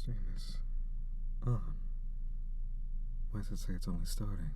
Stream is on. Why does it say it's only starting?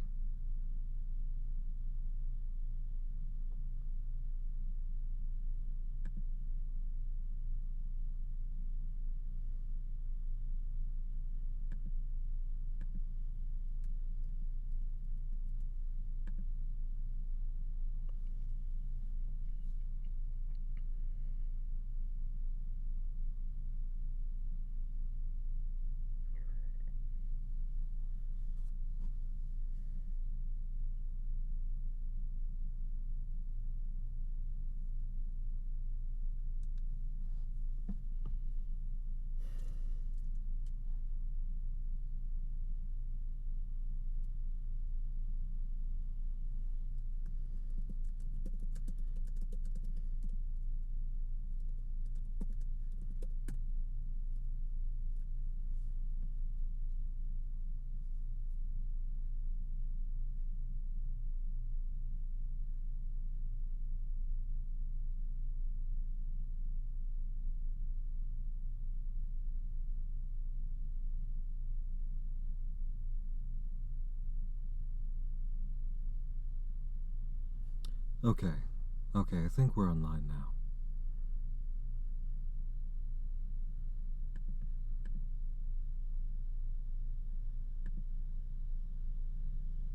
Okay, I think we're online now.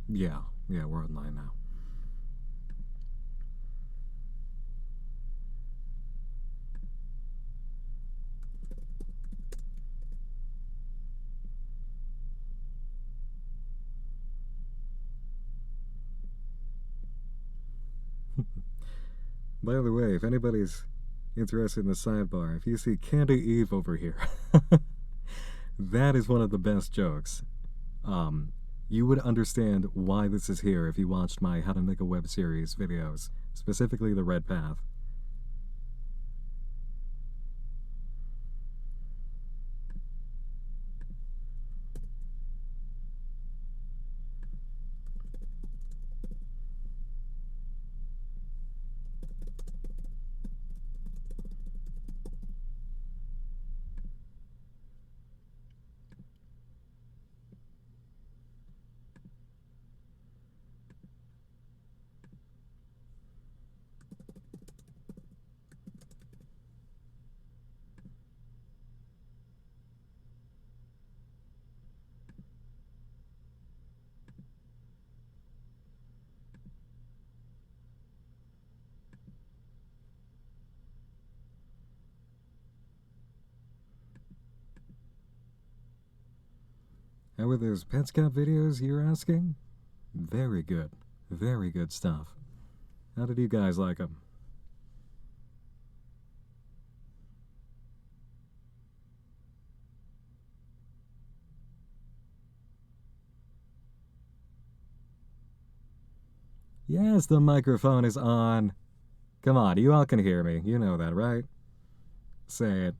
Yeah, we're online now. By the way, if anybody's interested in the sidebar, if you see Candy Eve over here, that is one of the best jokes. You would understand why this is here if you watched my How to Make a Web Series videos, specifically the Red Path. How were those PetScap videos you're asking? Very good. Very good stuff. How did you guys like them? Yes, the microphone is on. Come on, you all can hear me. You know that, right? Say it.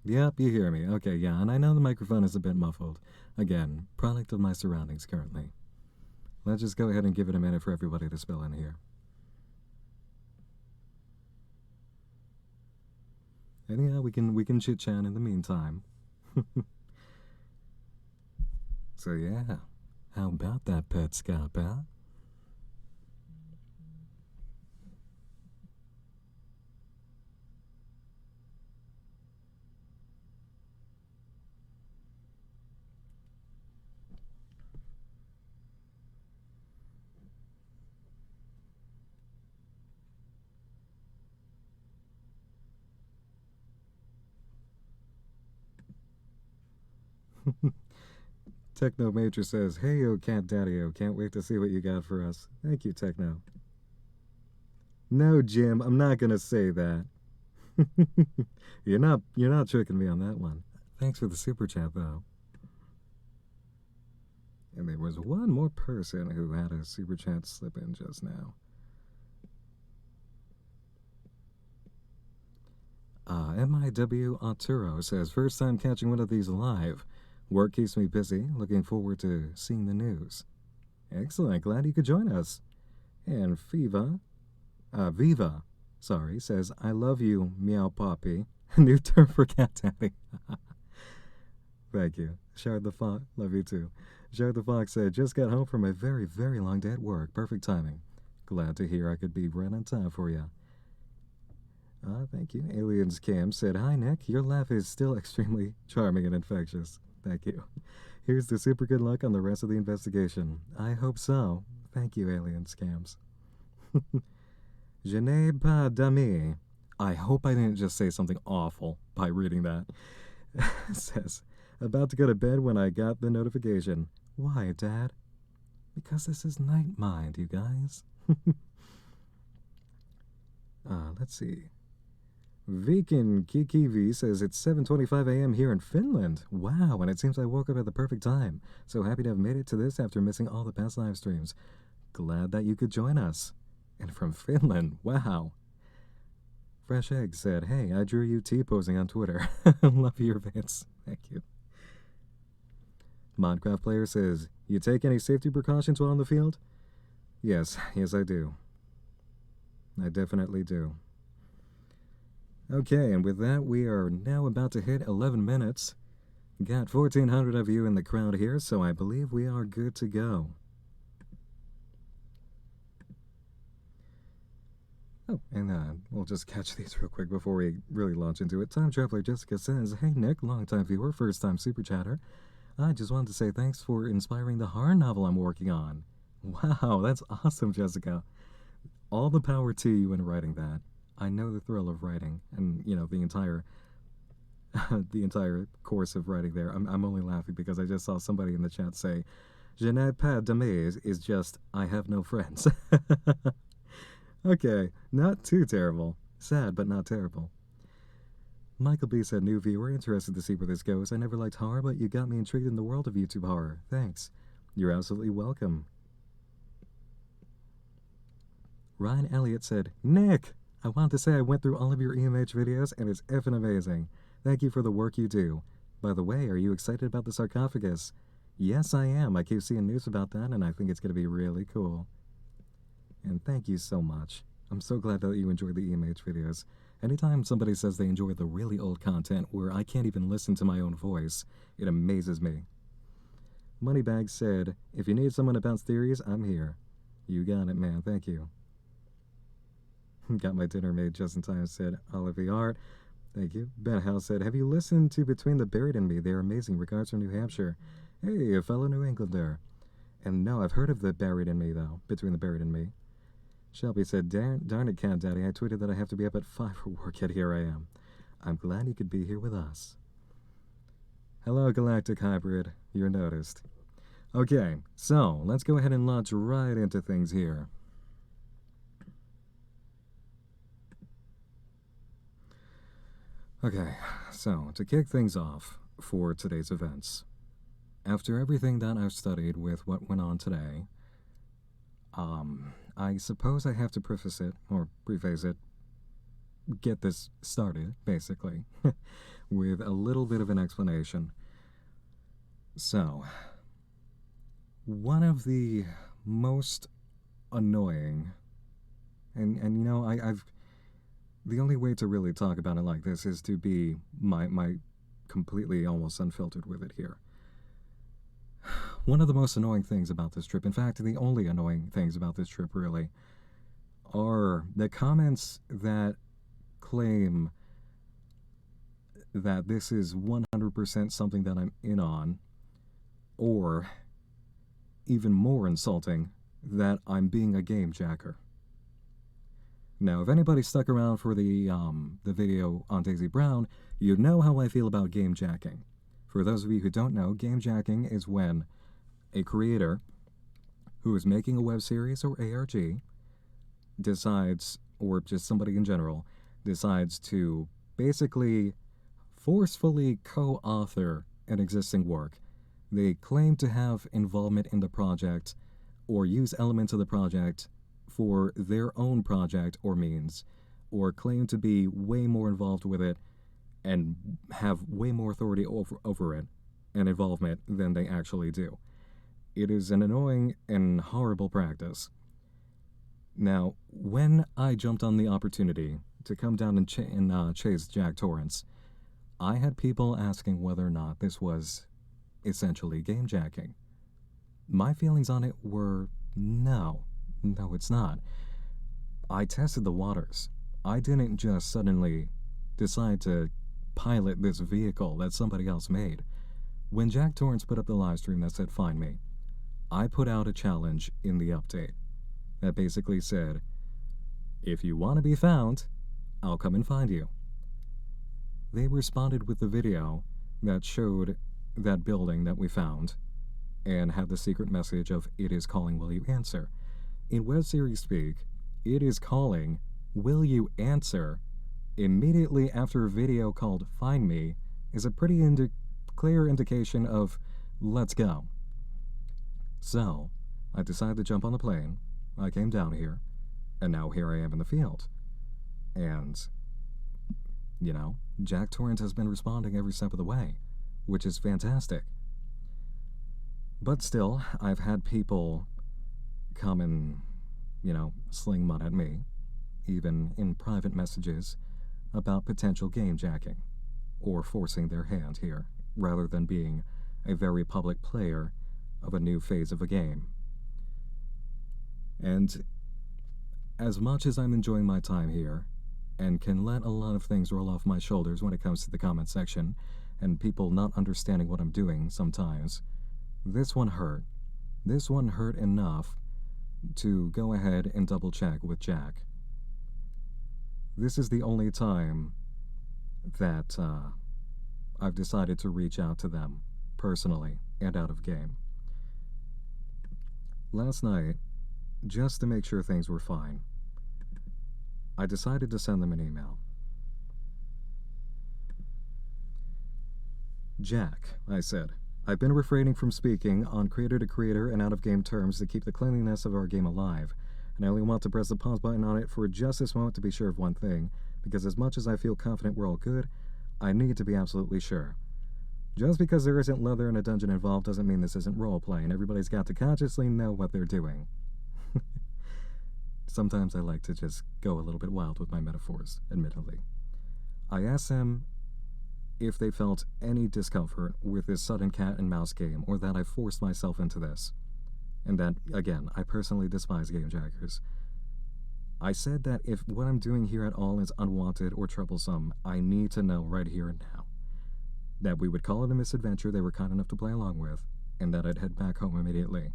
Yep, you hear me. Okay, yeah, and I know the microphone is a bit muffled. Again, product of my surroundings currently. Let's just go ahead and give it a minute for everybody to spill in here. And yeah, we can chit-chat in the meantime. So yeah, how about that, PetScap, huh? Techno Major says, "Hey, yo, Cat Daddy-o, can't wait to see what you got for us." Thank you, Techno. No, Jim, I'm not gonna say that. You're not tricking me on that one. Thanks for the super chat, though. And there was one more person who had a super chat slip in just now. MIW Arturo says, first time catching one of these live. Work keeps me busy. Looking forward to seeing the news. Excellent. Glad you could join us. And Viva, says, I love you, Meow Poppy. New term for cat daddy. Thank you. Shard the Fox, love you too. Shard the Fox said, just got home from a very, very long day at work. Perfect timing. Glad to hear I could be right on time for you. Thank you. Aliens Cam said, hi, Nick. Your laugh is still extremely charming and infectious. Thank you. Here's the super good luck on the rest of the investigation. I hope so. Thank you, Aliens Cams. Je n'ai pas d'amis. I hope I didn't just say something awful by reading that. Says, about to go to bed when I got the notification. Why, Dad? Because this is Night Mind, you guys. Let's see. Vikin Kikivi says it's 7:25 a.m. here in Finland. Wow, and it seems I woke up at the perfect time. So happy to have made it to this after missing all the past live streams. Glad that you could join us. And from Finland, wow. Fresh Egg said, hey, I drew you T-posing on Twitter. Love your bits. Thank you. Minecraft Player says, you take any safety precautions while on the field? Yes, I do. I definitely do. Okay, and with that, we are now about to hit 11 minutes. Got 1,400 of you in the crowd here, so I believe we are good to go. Oh, and we'll just catch these real quick before we really launch into it. Time Traveler Jessica says, hey Nick, long-time viewer, first-time super chatter. I just wanted to say thanks for inspiring the horror novel I'm working on. Wow, that's awesome, Jessica. All the power to you in writing that. I know the thrill of writing, and you know the entire course of writing there. I'm only laughing because I just saw somebody in the chat say, "Je n'ai pas d'amis" is just I have no friends. Okay, not too terrible. Sad, but not terrible. Michael B said, new viewer, interested to see where this goes. I never liked horror, but you got me intrigued in the world of YouTube horror. Thanks. You're absolutely welcome. Ryan Elliott said, Nick, I want to say I went through all of your EMH videos, and it's effing amazing. Thank you for the work you do. By the way, are you excited about the sarcophagus? Yes, I am. I keep seeing news about that, and I think it's going to be really cool. And thank you so much. I'm so glad that you enjoyed the EMH videos. Anytime somebody says they enjoy the really old content where I can't even listen to my own voice, it amazes me. Moneybag said, if you need someone to bounce theories, I'm here. You got it, man. Thank you. Got my dinner made just in time, said Olivia Art. Thank you. Ben House said, have you listened to Between the Buried and Me? They're amazing. Regards from New Hampshire. Hey, a fellow New Englander. And no, I've heard of the Buried in Me, though. Between the Buried and Me. Shelby said, darn it, Cat Daddy. I tweeted that I have to be up at 5 for work, yet here I am. I'm glad you could be here with us. Hello, Galactic Hybrid. You're noticed. Okay, so let's go ahead and launch right into things here. Okay, so to kick things off for today's events, after everything that I've studied with what went on today, I suppose I have to preface it, get this started, basically, with a little bit of an explanation. So, one of the most annoying, and you know, the only way to really talk about it like this is to be my completely almost unfiltered with it here. One of the most annoying things about this trip, in fact, the only annoying things about this trip, really, are the comments that claim that this is 100% something that I'm in on, or, even more insulting, that I'm being a game jacker. Now, if anybody stuck around for the video on Daisy Brown, you know how I feel about game jacking. For those of you who don't know, game jacking is when a creator who is making a web series or ARG decides, or just somebody in general, decides to basically forcefully co-author an existing work They claim to have involvement in the project or use elements of the project for their own project or means, or claim to be way more involved with it and have way more authority over it and involvement than they actually do. It is an annoying and horrible practice. Now, when I jumped on the opportunity to come down and chase Jack Torrance, I had people asking whether or not this was essentially game jacking. My feelings on it were no, it's not. I tested the waters. I didn't just suddenly decide to pilot this vehicle that somebody else made. When Jack Torrance put up the live stream that said find me, I put out a challenge in the update that basically said, if you want to be found, I'll come and find you. They responded with the video that showed that building that we found and had the secret message of it is calling, will you answer? In web series speak, it is calling, will you answer? Immediately after a video called Find Me is a pretty clear indication of let's go. So, I decided to jump on the plane, I came down here, and now here I am in the field. And, you know, Jack Torrance has been responding every step of the way, which is fantastic. But still, I've had people come and, sling mud at me, even in private messages, about potential game jacking, or forcing their hand here, rather than being a very public player of a new phase of a game. And as much as I'm enjoying my time here, and can let a lot of things roll off my shoulders when it comes to the comment section, and people not understanding what I'm doing sometimes, this one hurt. This one hurt enough to go ahead and double check with Jack. This is the only time that I've decided to reach out to them personally and out of game. Last night, just to make sure things were fine, I decided to send them an email. Jack, I said, I've been refraining from speaking on creator-to-creator and out-of-game terms to keep the cleanliness of our game alive, and I only want to press the pause button on it for just this moment to be sure of one thing, because as much as I feel confident we're all good, I need to be absolutely sure. Just because there isn't leather in a dungeon involved doesn't mean this isn't role-play, and everybody's got to consciously know what they're doing. Sometimes I like to just go a little bit wild with my metaphors, admittedly. I asked them if they felt any discomfort with this sudden cat and mouse game, or that I forced myself into this. And that, again, I personally despise game jackers. I said that if what I'm doing here at all is unwanted or troublesome, I need to know right here and now. That we would call it a misadventure they were kind enough to play along with, and that I'd head back home immediately.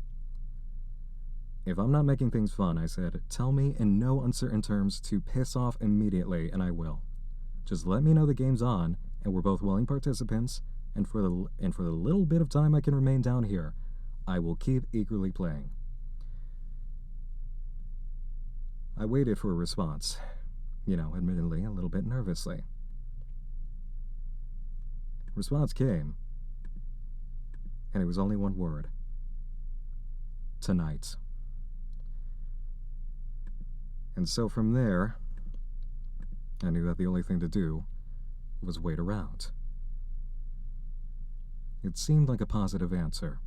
If I'm not making things fun, I said, tell me in no uncertain terms to piss off immediately, and I will. Just let me know the game's on, and we're both willing participants, and for the little bit of time I can remain down here, I will keep eagerly playing. I waited for a response, admittedly a little bit nervously. Response came, and it was only one word. Tonight. And so from there, I knew that the only thing to do was wait around. It seemed like a positive answer,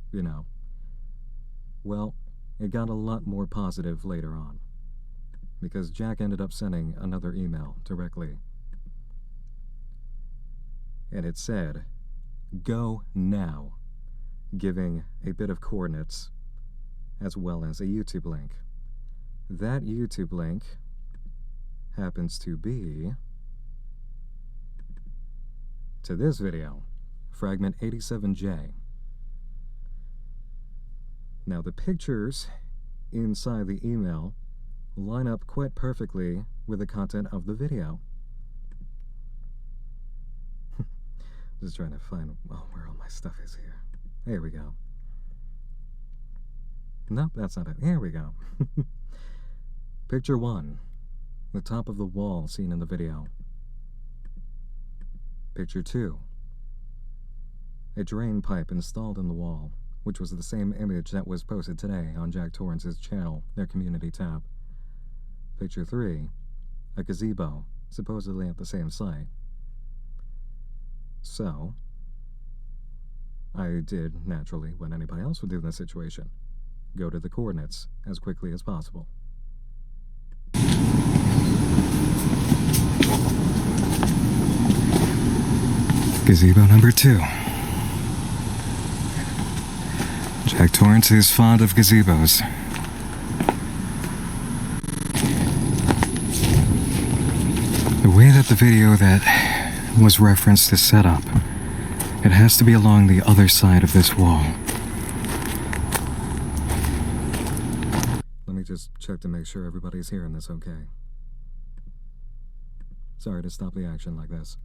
Well, it got a lot more positive later on, because Jack ended up sending another email directly. And it said, go now, giving a bit of coordinates, as well as a YouTube link. That YouTube link happens to be to this video, fragment 87J. Now the pictures inside the email line up quite perfectly with the content of the video. Just trying to find where all my stuff is here. There we go. Nope, that's not it. Here we go. Picture 1. The top of the wall seen in the video. Picture 2. a drain pipe installed in the wall, which was the same image that was posted today on Jack Torrance's channel, their community tab. Picture 3, a gazebo, supposedly at the same site. So, I did, naturally, what anybody else would do in this situation. Go to the coordinates as quickly as possible. Gazebo number 2. Jack Torrance is fond of gazebos. The way that the video that was referenced is set up, it has to be along the other side of this wall. Let me just check to make sure everybody's hearing this okay. Sorry to stop the action like this.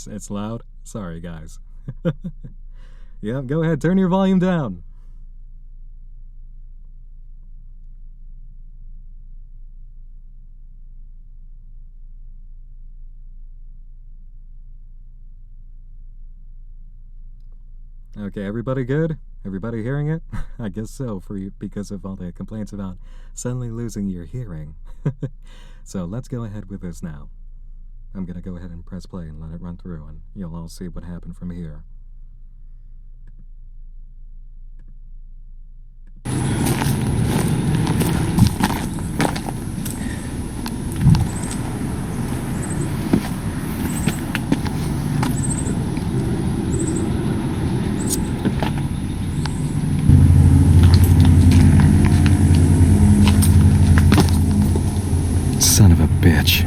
It's loud? Sorry, guys. Yeah, go ahead, turn your volume down. Okay, everybody good? Everybody hearing it? I guess so, for you, because of all the complaints about suddenly losing your hearing. So let's go ahead with this now. I'm gonna go ahead and press play and let it run through, and you'll all see what happened from here. Son of a bitch.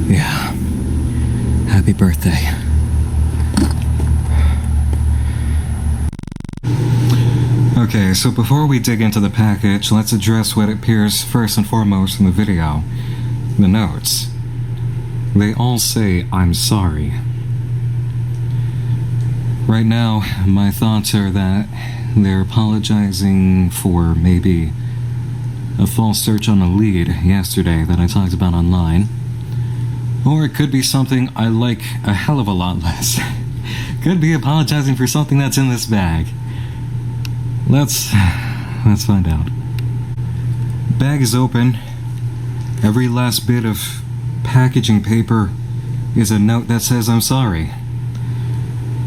Yeah. Happy birthday. Okay, so before we dig into the package, let's address what appears first and foremost in the video. The notes. They all say, "I'm sorry." Right now, my thoughts are that they're apologizing for maybe a false search on a lead yesterday that I talked about online. Or it could be something I like a hell of a lot less. Could be apologizing for something that's in this bag. Let's find out. Bag is open. Every last bit of packaging paper is a note that says "I'm sorry."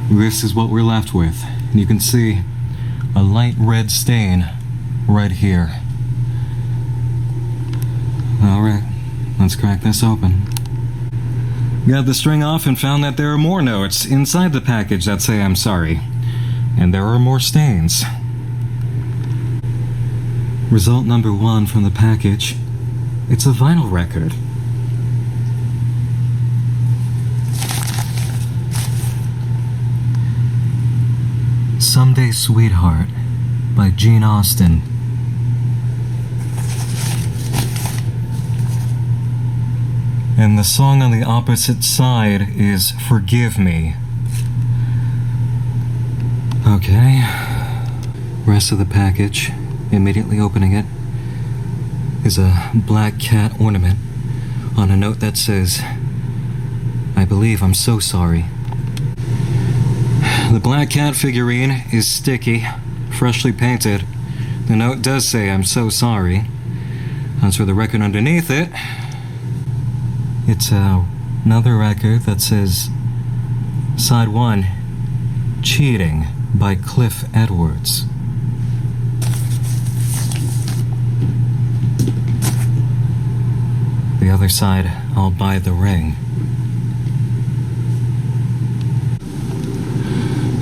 This is what we're left with. You can see a light red stain right here. Alright, let's crack this open. Got the string off and found that there are more notes inside the package that say "I'm sorry." And there are more stains. Result number 1 from the package. It's a vinyl record. "Someday Sweetheart" by Gene Austin. And the song on the opposite side is "Forgive Me." Okay. Rest of the package, immediately opening it, is a black cat ornament on a note that says, "I believe I'm so sorry." The black cat figurine is sticky, freshly painted. The note does say "I'm so sorry." As for the record underneath it, it's another record that says Side 1, "Cheating" by Cliff Edwards. The other side, "I'll Buy the Ring."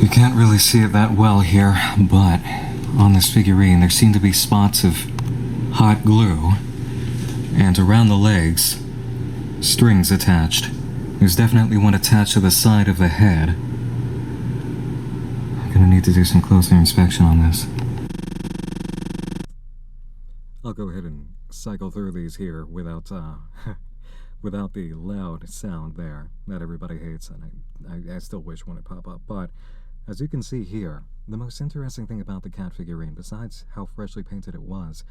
You can't really see it that well here, but on this figurine there seem to be spots of hot glue, and around the legs, strings attached. There's definitely one attached to the side of the head. I'm gonna need to do some closer inspection on this. I'll go ahead and cycle through these here without without the loud sound there that everybody hates, and I still wish one would pop up. But as you can see here, the most interesting thing about the cat figurine, besides how freshly painted it was,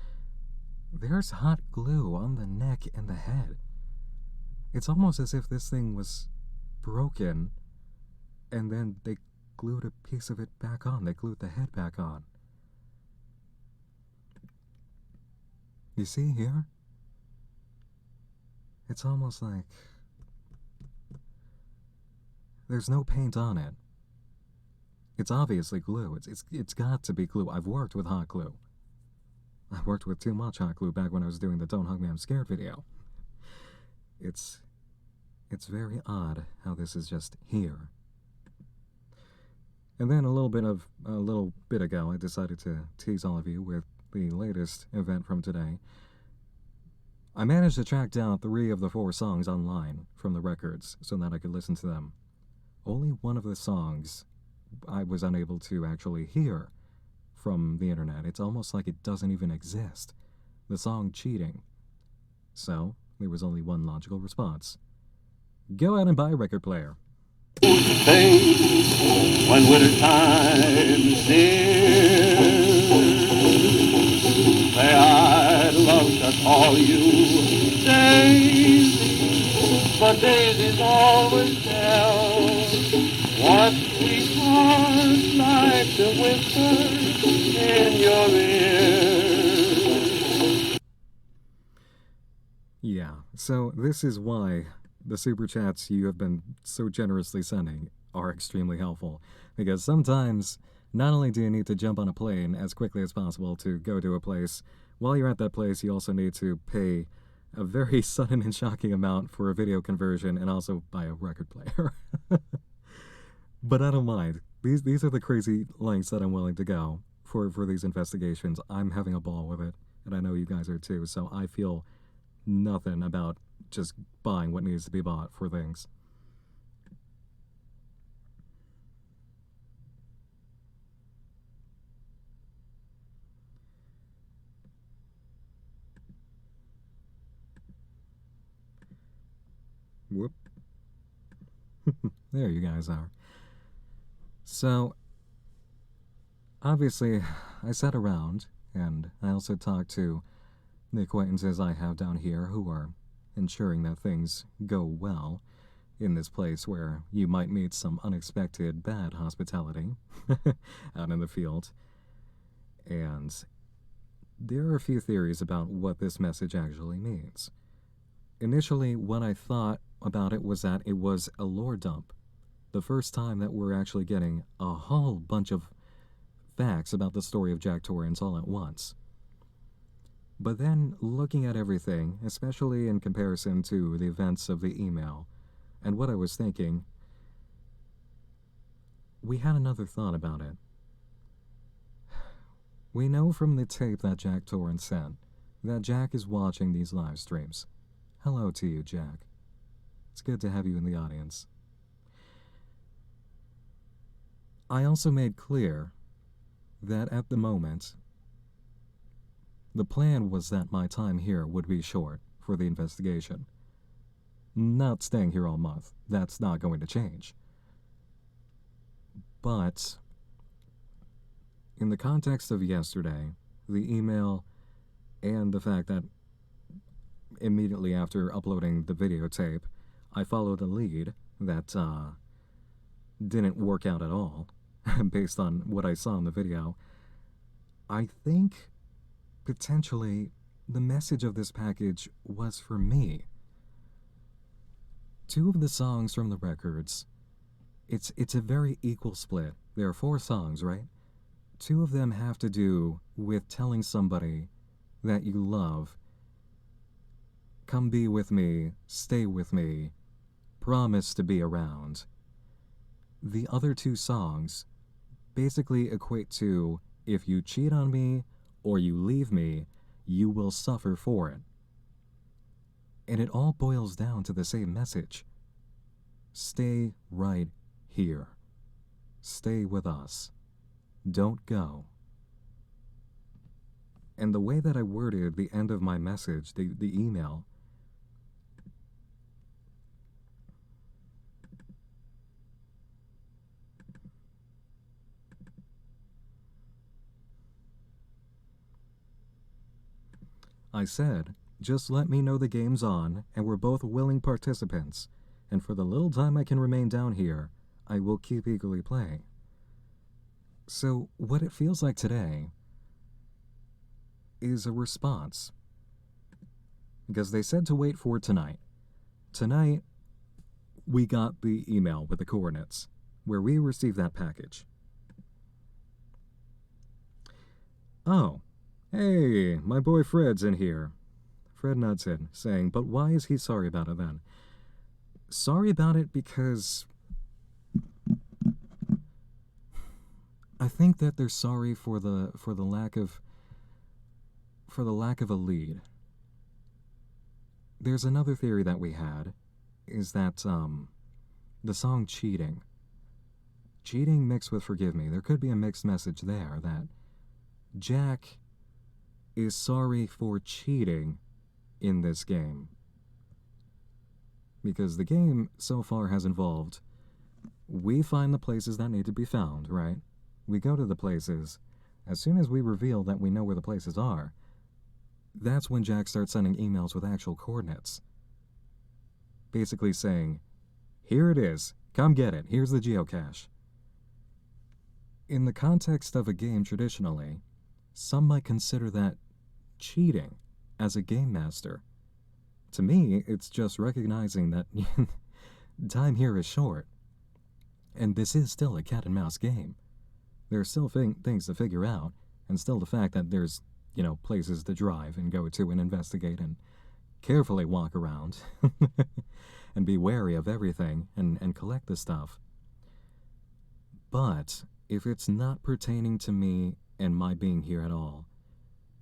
there's hot glue on the neck and the head. It's almost as if this thing was broken, and then they glued a piece of it back on. They glued the head back on. You see here? It's almost like there's no paint on it. It's obviously glue. It's got to be glue. I've worked with hot glue. I worked with too much hot glue back when I was doing the Don't Hug Me, I'm Scared video. It's very odd how this is just here. And then a little bit ago, I decided to tease all of you with the latest event from today. I managed to track down 3 of the 4 songs online from the records so that I could listen to them. Only one of the songs I was unable to actually hear from the internet. It's almost like it doesn't even exist. The song Cheating. So, there was only one logical response. Go out and buy a record player. When winter time's near, say I'd love to call you Daisy, but Daisy's always tell what sweethearts like to whisper in your ear. Yeah, so this is why the super chats you have been so generously sending are extremely helpful, because sometimes not only do you need to jump on a plane as quickly as possible to go to a place, while you're at that place you also need to pay a very sudden and shocking amount for a video conversion and also buy a record player. But I don't mind. These are the crazy lengths that I'm willing to go for these investigations. I'm having a ball with it, and I know you guys are too, so I feel nothing about just buying what needs to be bought for things. Whoop. There you guys are. So, obviously, I sat around, and I also talked to the acquaintances I have down here who are ensuring that things go well in this place where you might meet some unexpected bad hospitality out in the field. And there are a few theories about what this message actually means. Initially, what I thought about it was that it was a lore dump. The first time that we're actually getting a whole bunch of facts about the story of Jack Torrance all at once. But then, looking at everything, especially in comparison to the events of the email, and what I was thinking, we had another thought about it. We know from the tape that Jack Torrance sent that Jack is watching these live streams. Hello to you, Jack. It's good to have you in the audience. I also made clear that at the moment, the plan was that my time here would be short for the investigation. Not staying here all month. That's not going to change. But in the context of yesterday, the email, and the fact that immediately after uploading the videotape, I followed a lead that didn't work out at all, based on what I saw in the video, I think potentially the message of this package was for me. 2 of the songs from the records, it's a very equal split. There are 4 songs, right? 2 of them have to do with telling somebody that you love, come be with me, stay with me, promise to be around. The other 2 songs basically equate to, if you cheat on me or you leave me, you will suffer for it. And it all boils down to the same message. Stay right here. Stay with us. Don't go. And the way that I worded the end of my message, the email, I said, just let me know the game's on, and we're both willing participants, and for the little time I can remain down here, I will keep eagerly playing. So, what it feels like today is a response. Because they said to wait for tonight. Tonight, we got the email with the coordinates, where we received that package. Oh, hey, my boy Fred's in here. Fred nods in, saying, but why is he sorry about it then? Sorry about it because I think that they're sorry for the lack of a lead. There's another theory that we had, is that the song Cheating mixed with Forgive Me, there could be a mixed message there that Jack is sorry for cheating in this game. Because the game so far has involved, we find the places that need to be found, right? We go to the places. As soon as we reveal that we know where the places are, that's when Jack starts sending emails with actual coordinates. Basically saying, here it is, come get it, here's the geocache. In the context of a game traditionally, some might consider that cheating as a game master. To me, it's just recognizing that time here is short. And this is still a cat and mouse game. There are still things to figure out, and still the fact that there's, places to drive and go to and investigate and carefully walk around and be wary of everything and collect the stuff. But if it's not pertaining to me and my being here at all,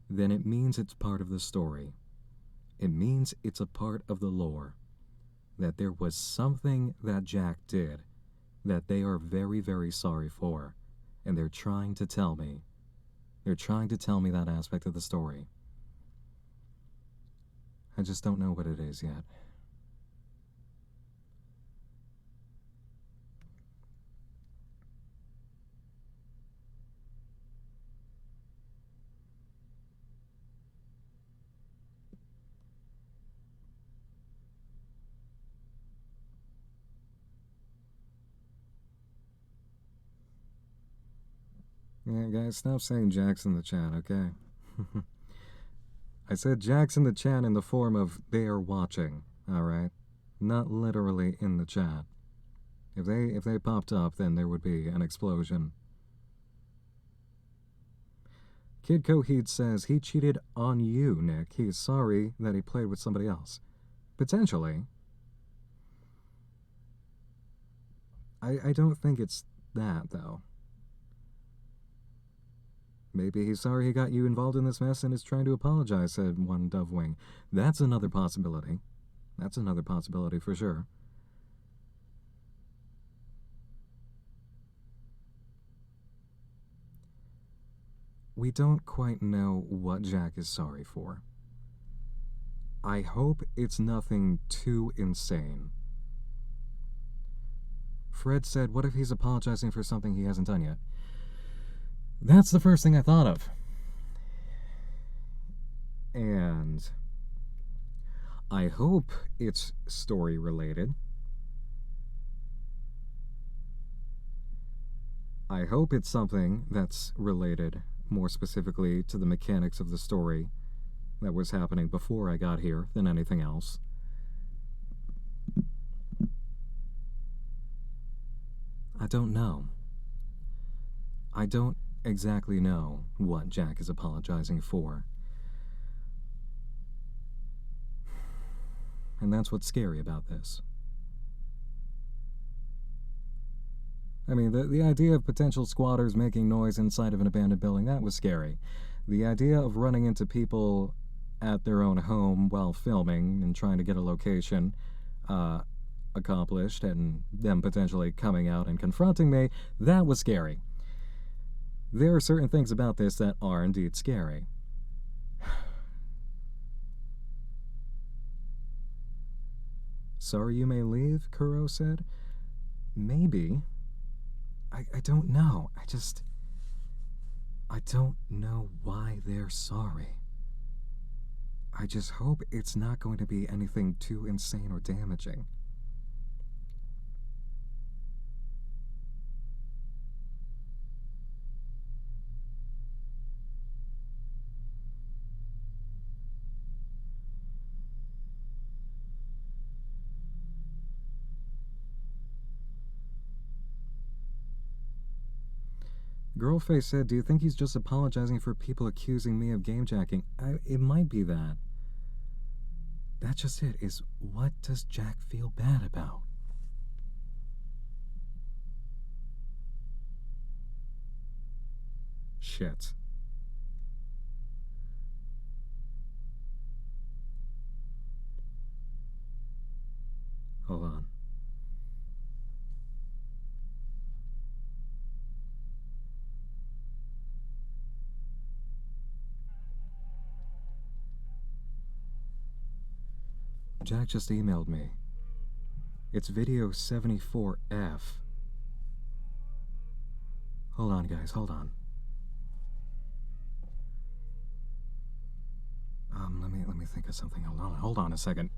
then it means it's part of the story. It means it's a part of the lore. That there was something that Jack did that they are very, very sorry for. And they're trying to tell me. They're trying to tell me that aspect of the story. I just don't know what it is yet. Yeah, guys, stop saying Jack's in the chat, okay? I said Jack's in the chat in the form of they are watching, alright? Not literally in the chat. If they popped up, then there would be an explosion. Kid Coheed says he cheated on you, Nick. He is sorry that he played with somebody else. Potentially. I don't think it's that, though. Maybe he's sorry he got you involved in this mess and is trying to apologize, said one Dovewing. That's another possibility. That's another possibility for sure. We don't quite know what Jack is sorry for. I hope it's nothing too insane. Fred said, what if he's apologizing for something he hasn't done yet? That's the first thing I thought of. And I hope it's story related. I hope it's something that's related more specifically to the mechanics of the story that was happening before I got here than anything else. I don't know. I don't exactly know what Jack is apologizing for. And that's what's scary about this. I mean, the idea of potential squatters making noise inside of an abandoned building, that was scary. The idea of running into people at their own home while filming and trying to get a location accomplished and them potentially coming out and confronting me, that was scary. There are certain things about this that are indeed scary. Sorry you may leave, Kuro said. Maybe. I don't know. I don't know why they're sorry. I just hope it's not going to be anything too insane or damaging. Girlface said, do you think he's just apologizing for people accusing me of gamejacking? It might be that. That's just it, is what does Jack feel bad about? Shit. Hold on. Jack just emailed me. It's video 74F. Hold on, guys, hold on. Let me think of something. Hold on a second.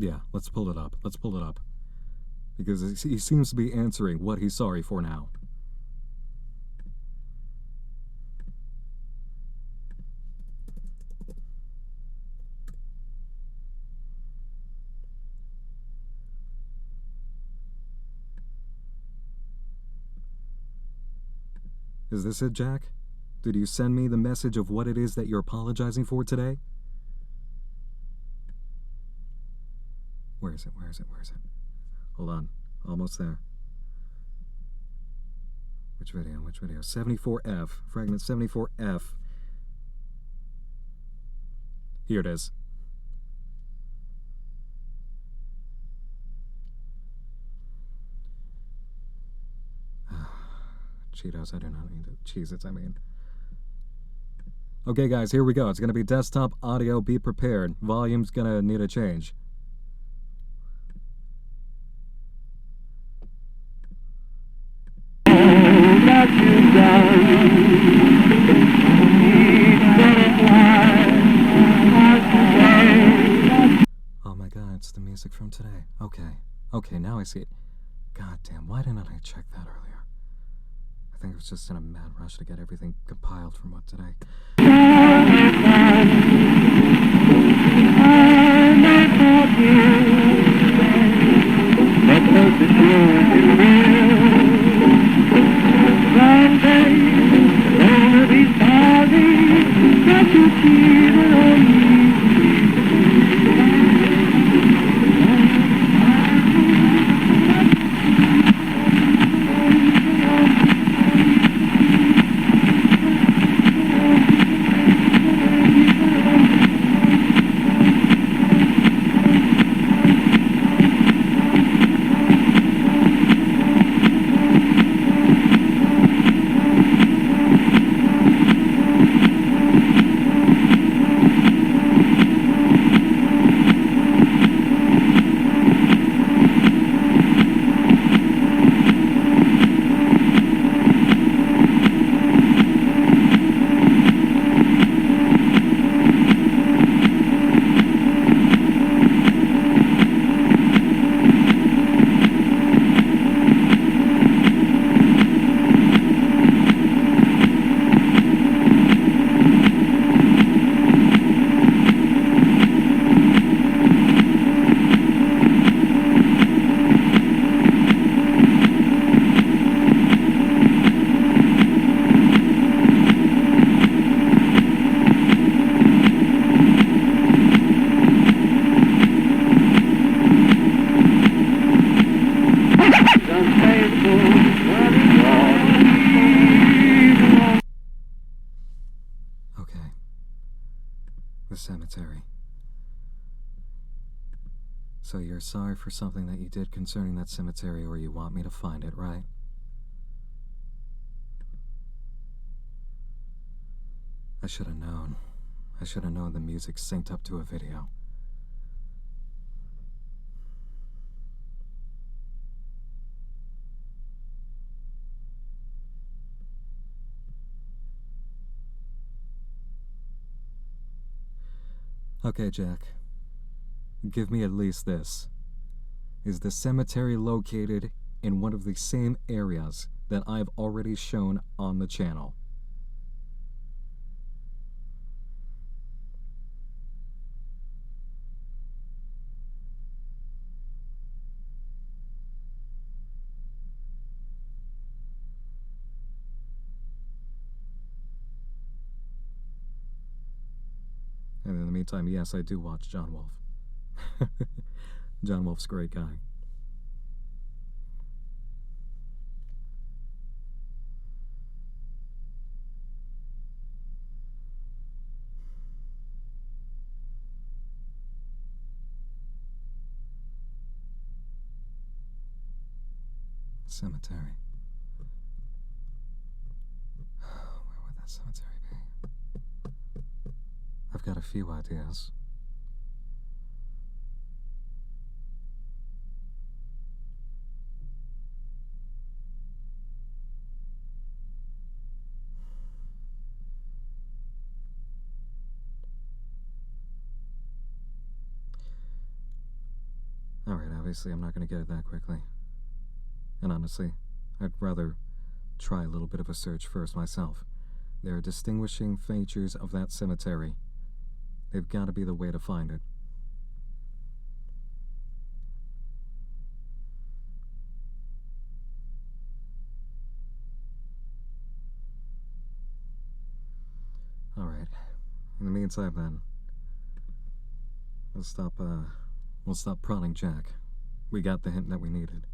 Yeah, let's pull it up. Let's pull it up. Because he seems to be answering what he's sorry for now. Is this it, Jack? Did you send me the message of what it is that you're apologizing for today? Where is it? Where is it? Where is it? Hold on. Almost there. Which video? Which video? 74F. Fragment 74F. Here it is. Cheetos, I do not need to. Cheez-Its, I mean. Okay, guys, here we go. It's going to be desktop audio. Be prepared. Volume's going to need a change. Oh my god, it's the music from today. Okay, now I see it. God damn, why didn't I check that earlier? I think I was just in a mad rush to get everything compiled from what today. sorry for something that you did concerning that cemetery, or you want me to find it, right? I should have known. I should have known the music synced up to a video. Okay, Jack. Give me at least this. Is the cemetery located in one of the same areas that I've already shown on the channel? And in the meantime, yes, I do watch John Wolf. John Wolf's a great guy. Cemetery. Where would that cemetery be? I've got a few ideas. Alright, obviously I'm not going to get it that quickly. And honestly, I'd rather try a little bit of a search first myself. There are distinguishing features of that cemetery. They've got to be the way to find it. Alright. In the meantime then, we'll stop prodding Jack. We got the hint that we needed.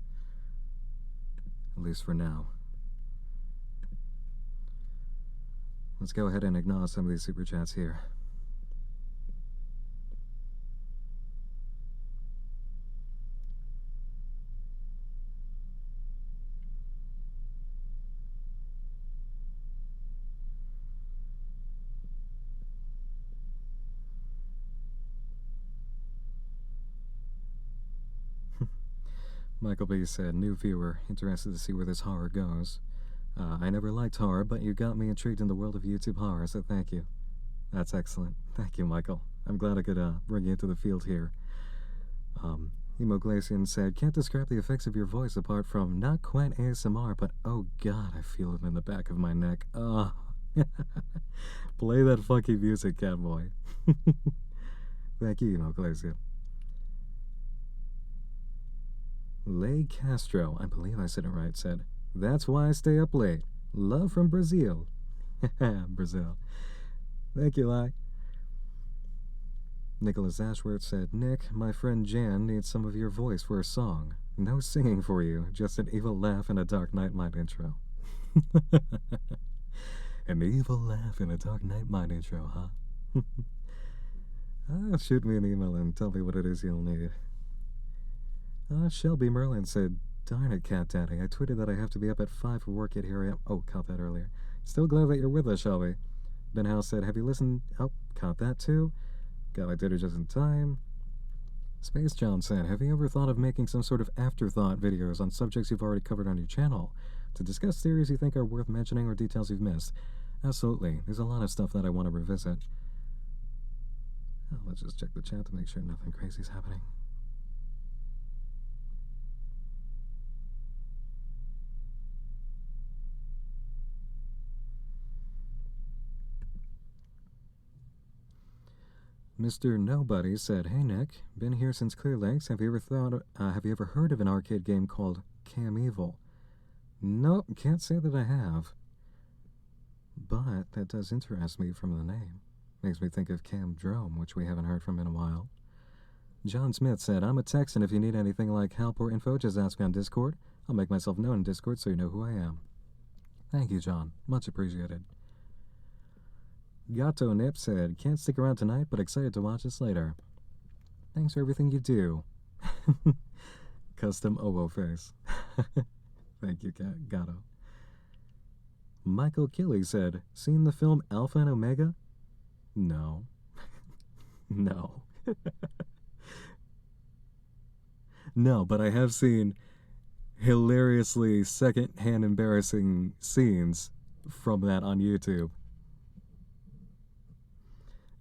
At least for now. Let's go ahead and acknowledge some of these super chats here. Michael B. said, new viewer, interested to see where this horror goes. I never liked horror, but you got me intrigued in the world of YouTube horror, so thank you. That's excellent. Thank you, Michael. I'm glad I could bring you into the field here. Hemoglacian said, can't describe the effects of your voice apart from not quite ASMR, but oh god, I feel it in the back of my neck. Oh. Play that funky music, Catboy. Thank you, Hemoglacian. Lay Castro, I believe I said it right, said, that's why I stay up late. Love from Brazil. Brazil. Thank you, Lai. Nicholas Ashworth said, Nick, my friend Jan needs some of your voice for a song. No singing for you, just an evil laugh and a Dark Knight Mind intro. An evil laugh and a Dark Knight Mind intro, huh? Shoot me an email and tell me what it is you'll need. Shelby Merlin said, darn it, Cat Daddy. I tweeted that I have to be up at 5 for work, yet here I am. Oh, caught that earlier. Still glad that you're with us, Shelby. Ben House said, have you listened? Oh, caught that too. Got my dinner just in time. Space John said, have you ever thought of making some sort of afterthought videos on subjects you've already covered on your channel to discuss theories you think are worth mentioning or details you've missed? Absolutely. There's a lot of stuff that I want to revisit. Oh, let's just check the chat to make sure nothing crazy's happening. Mr. Nobody said, hey Nick, been here since Clear Lakes. Have you ever heard of an arcade game called Cam Evil? Nope, can't say that I have. But that does interest me from the name. Makes me think of Cam Drome, which we haven't heard from in a while. John Smith said, I'm a Texan. If you need anything like help or info, just ask me on Discord. I'll make myself known in Discord so you know who I am. Thank you, John. Much appreciated. Gato Nip said, can't stick around tonight, but excited to watch this later. Thanks for everything you do. Custom Owo face. Thank you, Gato. Michael Killy said, seen the film Alpha and Omega? No. No. No, but I have seen hilariously second-hand embarrassing scenes from that on YouTube.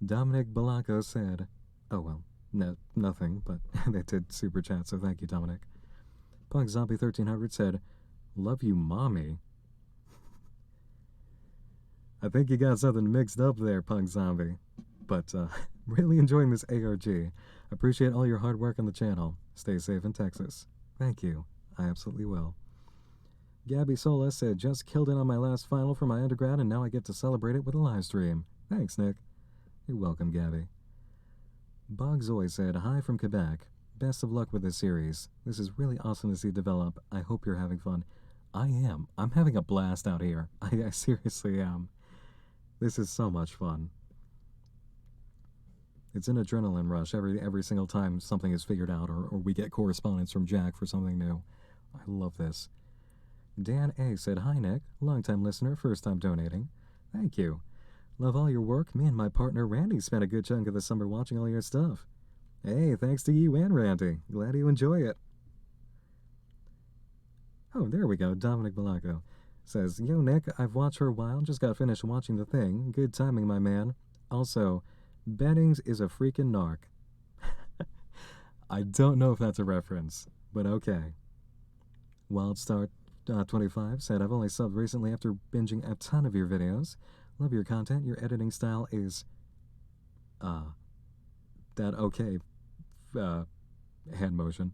Dominic Balaco said, oh well, no, nothing, but they did super chat, so thank you, Dominic. Punk Zombie 1300 said, love you, mommy. I think you got something mixed up there, Punk Zombie. But really enjoying this ARG. Appreciate all your hard work on the channel. Stay safe in Texas. Thank you. I absolutely will. Gabby Sola said, just killed it on my last final for my undergrad, and now I get to celebrate it with a live stream. Thanks, Nick. You're welcome, Gabby. Bogzoy said, hi from Quebec. Best of luck with this series. This is really awesome to see develop. I hope you're having fun. I am. I'm having a blast out here. I seriously am. This is so much fun. It's an adrenaline rush every single time something is figured out or we get correspondence from Jack for something new. I love this. Dan A. said, hi, Nick. Long-time listener, first-time donating. Thank you. Love all your work. Me and my partner Randy spent a good chunk of the summer watching all your stuff. Hey, thanks to you and Randy. Glad you enjoy it. Oh, there we go. Dominic Balaco says, yo, Nick, I've watched for a while. Just got finished watching The Thing. Good timing, my man. Also, Beddings is a freaking narc. I don't know if that's a reference, but okay. Wildstar 25 said, I've only subbed recently after binging a ton of your videos. Love your content. Your editing style is that okay hand motion.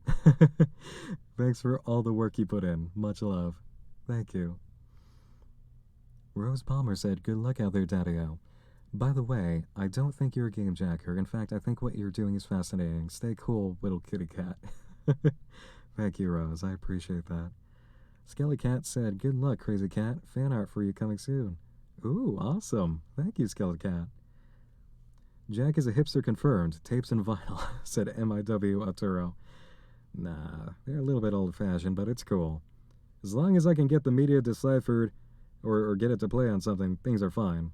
Thanks for all the work you put in. Much love. Thank you. Rose Palmer said, good luck out there, Daddy-O. By the way, I don't think you're a game jacker. In fact, I think what you're doing is fascinating. Stay cool, little kitty cat. Thank you, Rose. I appreciate that. Skelly Cat said, good luck, Crazy Cat. Fan art for you coming soon. Ooh, awesome. Thank you, Skelly Cat. Jack is a hipster confirmed. Tapes and vinyl, said MIW Arturo. Nah, they're a little bit old-fashioned, but it's cool. As long as I can get the media deciphered or get it to play on something, things are fine.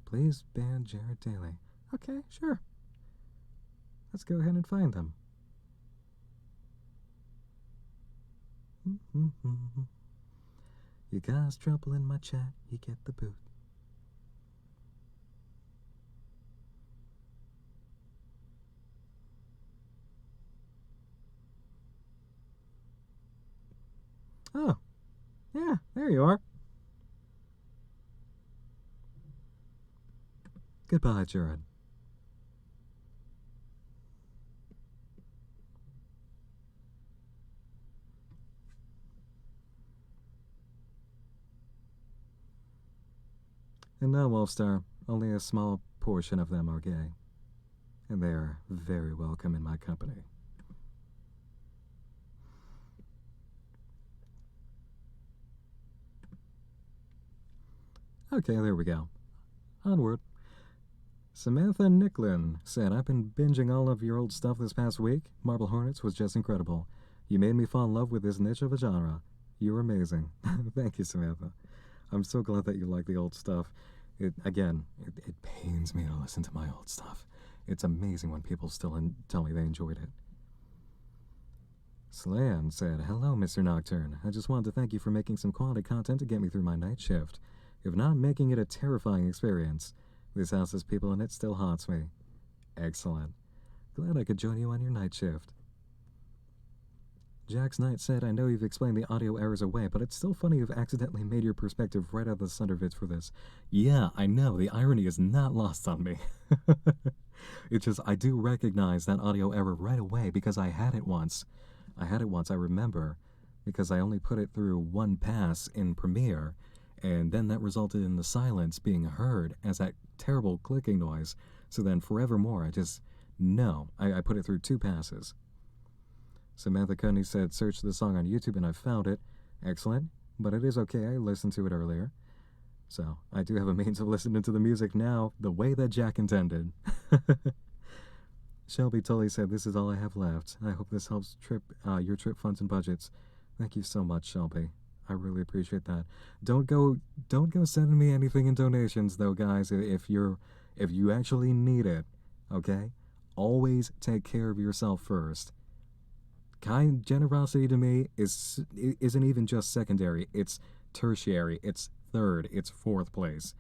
Please ban Jared Daly. Okay, sure. Let's go ahead and find them. You guys trouble in my chat, you get the boot. Oh, yeah, there you are. Goodbye, Jared. And no, Wolfstar, only a small portion of them are gay. And they are very welcome in my company. Okay, there we go. Onward. Samantha Nicklin said, I've been binging all of your old stuff this past week. Marble Hornets was just incredible. You made me fall in love with this niche of a genre. You're amazing. Thank you, Samantha. I'm so glad that you like the old stuff. It pains me to listen to my old stuff. It's amazing when people still tell me they enjoyed it. Slan said, hello, Mr. Nocturne. I just wanted to thank you for making some quality content to get me through my night shift. If not making it a terrifying experience, this house's people in it still haunts me. Excellent. Glad I could join you on your night shift. Jack's Knight said, I know you've explained the audio errors away, but it's still funny you've accidentally made your perspective right out of the center of it for this. Yeah, I know. The irony is not lost on me. It's just, I do recognize that audio error right away because I had it once. I remember, because I only put it through one pass in Premiere, and then that resulted in the silence being heard as that terrible clicking noise. So then forevermore, I put it through 2 passes. Samantha Cudney said, search the song on YouTube and I found it. Excellent, but it is okay, I listened to it earlier. So I do have a means of listening to the music now the way that Jack intended. Shelby Tully said, "This is all I have left. I hope this helps your trip funds and budgets." Thank you so much, Shelby. I really appreciate that. Don't go sending me anything in donations though, guys. If you actually need it, okay? Always take care of yourself first. Kind generosity to me isn't even just secondary. It's tertiary. It's third. It's fourth place.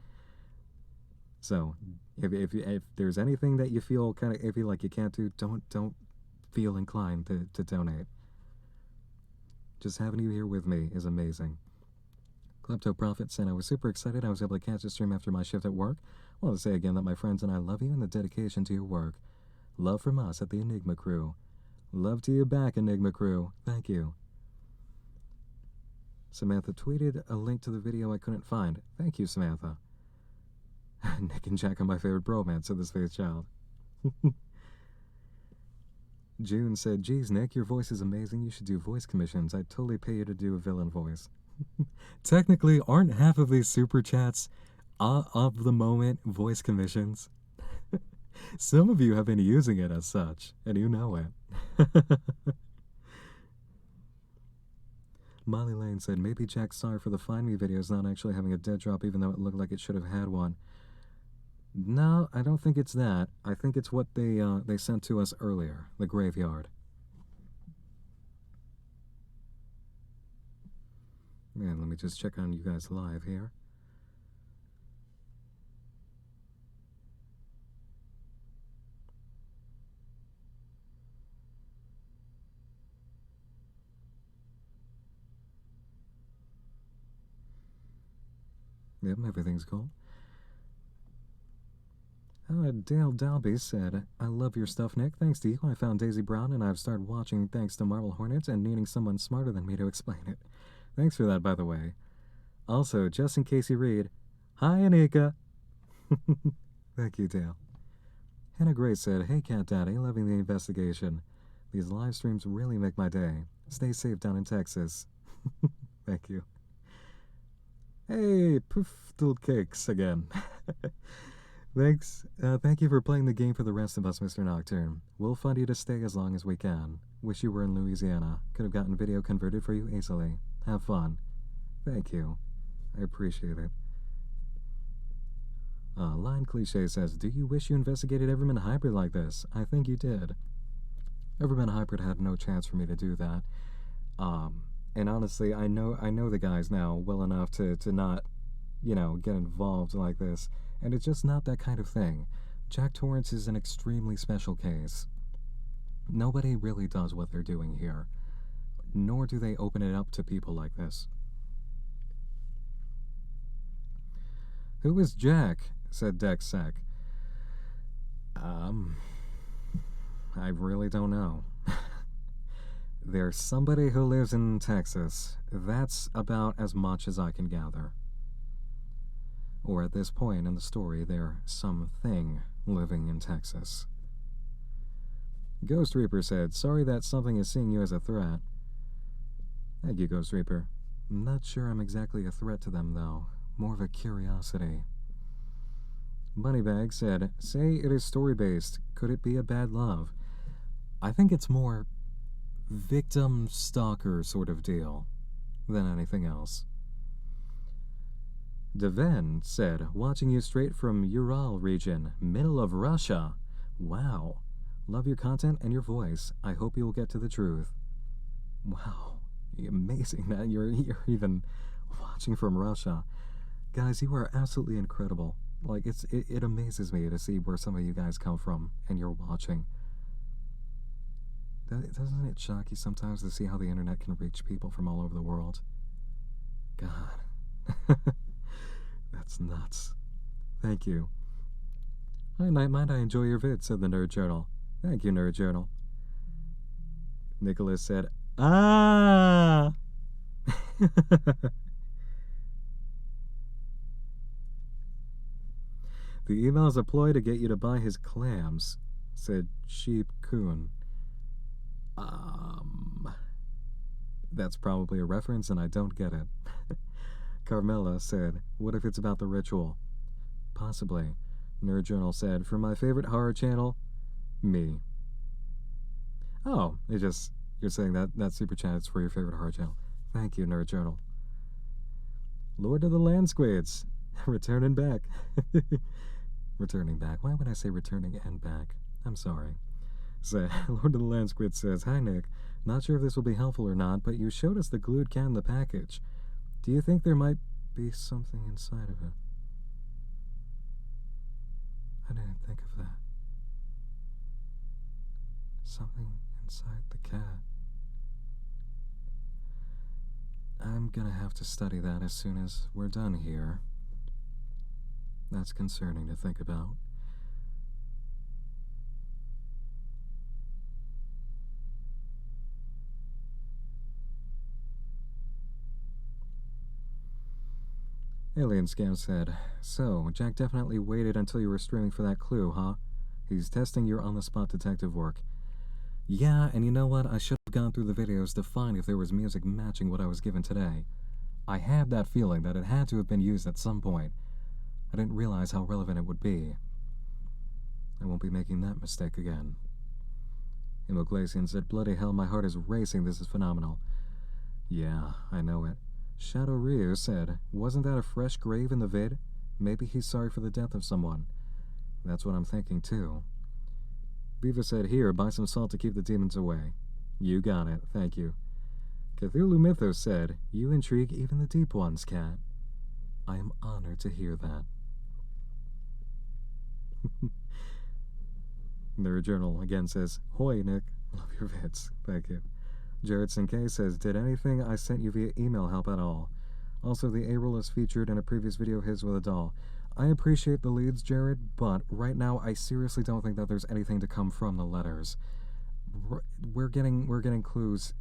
So, if there's anything that you feel kind of iffy, like you can't do, don't feel inclined to donate. Just having you here with me is amazing. Klepto Prophet said, "I was super excited I was able to catch a stream after my shift at work. I want to say again that my friends and I love you and the dedication to your work. Love from us at the Enigma Crew. Love to you back, Enigma Crew. Thank you." Samantha tweeted a link to the video I couldn't find. Thank you, Samantha. Nick and Jack are my favorite bromance, said this face child. June said, "Geez, Nick, your voice is amazing. You should do voice commissions. I'd totally pay you to do a villain voice." Technically, aren't half of these super chats of the moment voice commissions? Some of you have been using it as such, and you know it. Molly Lane said, "Maybe Jack's sorry for the Find Me videos not actually having a dead drop even though it looked like it should have had one." No, I don't think it's that. I think it's what they sent to us earlier, the graveyard. Man, let me just check on you guys live here. Yep, everything's cool. Dale Dalby said, "I love your stuff, Nick. Thanks to you, I found Daisy Brown, and I've started watching thanks to Marble Hornets and needing someone smarter than me to explain it." Thanks for that, by the way. Also, just in case you read, "Hi, Anika." Thank you, Dale. Hannah Grace said, "Hey, Cat Daddy, loving the investigation. These live streams really make my day. Stay safe down in Texas." Thank you. Hey, Poofdle Cakes again. Thanks. Thank you for playing the game for the rest of us, Mr. Nocturne. We'll fund you to stay as long as we can. Wish you were in Louisiana. Could have gotten video converted for you easily. Have fun. Thank you. I appreciate it. Line Cliche says, "Do you wish you investigated Everman Hybrid like this? I think you did." Everman Hybrid had no chance for me to do that. And honestly, I know the guys now well enough to not, get involved like this. And it's just not that kind of thing. Jack Torrance is an extremely special case. Nobody really does what they're doing here. Nor do they open it up to people like this. "Who is Jack?" said Dexsec. I really don't know. There's somebody who lives in Texas. That's about as much as I can gather. Or at this point in the story, there's something living in Texas. Ghost Reaper said, "Sorry that something is seeing you as a threat." Thank you, Ghost Reaper. I'm not sure I'm exactly a threat to them, though. More of a curiosity. Moneybag said, "Say it is story-based. Could it be a bad love?" I think it's more victim-stalker sort of deal than anything else. Deven said, "Watching you straight from Ural region, middle of Russia. Wow. Love your content and your voice. I hope you will get to the truth." Wow. Amazing that you're even watching from Russia. Guys, you are absolutely incredible. Like, it amazes me to see where some of you guys come from and you're watching. Doesn't it shock you sometimes to see how the internet can reach people from all over the world? God. That's nuts. Thank you. "Hi, Nightmind, I enjoy your vid," said the Nerd Journal. Thank you, Nerd Journal. Nicholas said, "Ah!" "The email is a ploy to get you to buy his clams," said Sheep Coon. That's probably a reference and I don't get it. Carmela said, what if it's about the ritual? Possibly. Nerd Journal said, for my favorite horror channel, me. Oh, you're saying that super chat is for your favorite horror channel. Thank you, Nerd Journal. Lord of the Land Squids, returning back. Returning back. Why would I say returning and back? I'm sorry. Lord of the Land Squid says, hi Nick, not sure if this will be helpful or not, but you showed us the glued cat in the package. Do you think there might be something inside of it? I didn't think of that. Something inside the cat. I'm gonna have to study that as soon as we're done here. That's concerning to think about. Alien Scam said, so, Jack definitely waited until you were streaming for that clue, huh? He's testing your on-the-spot detective work. Yeah, and you know what? I should have gone through the videos to find if there was music matching what I was given today. I had that feeling that it had to have been used at some point. I didn't realize how relevant it would be. I won't be making that mistake again. Imoglacian said, bloody hell, my heart is racing. This is phenomenal. Yeah, I know it. Shadow Ryu said, wasn't that a fresh grave in the vid? Maybe he's sorry for the death of someone. That's what I'm thinking, too. Beaver said, here, buy some salt to keep the demons away. You got it, thank you. Cthulhu Mythos said, you intrigue even the deep ones, Cat. I am honored to hear that. Nerd Journal again says, hoy, Nick. Love your vids. Thank you. Jared Sinkay says, did anything I sent you via email help at all? Also, the A-roll is featured in a previous video of his with a doll. I appreciate the leads, Jared, but right now I seriously don't think that there's anything to come from the letters. We're getting clues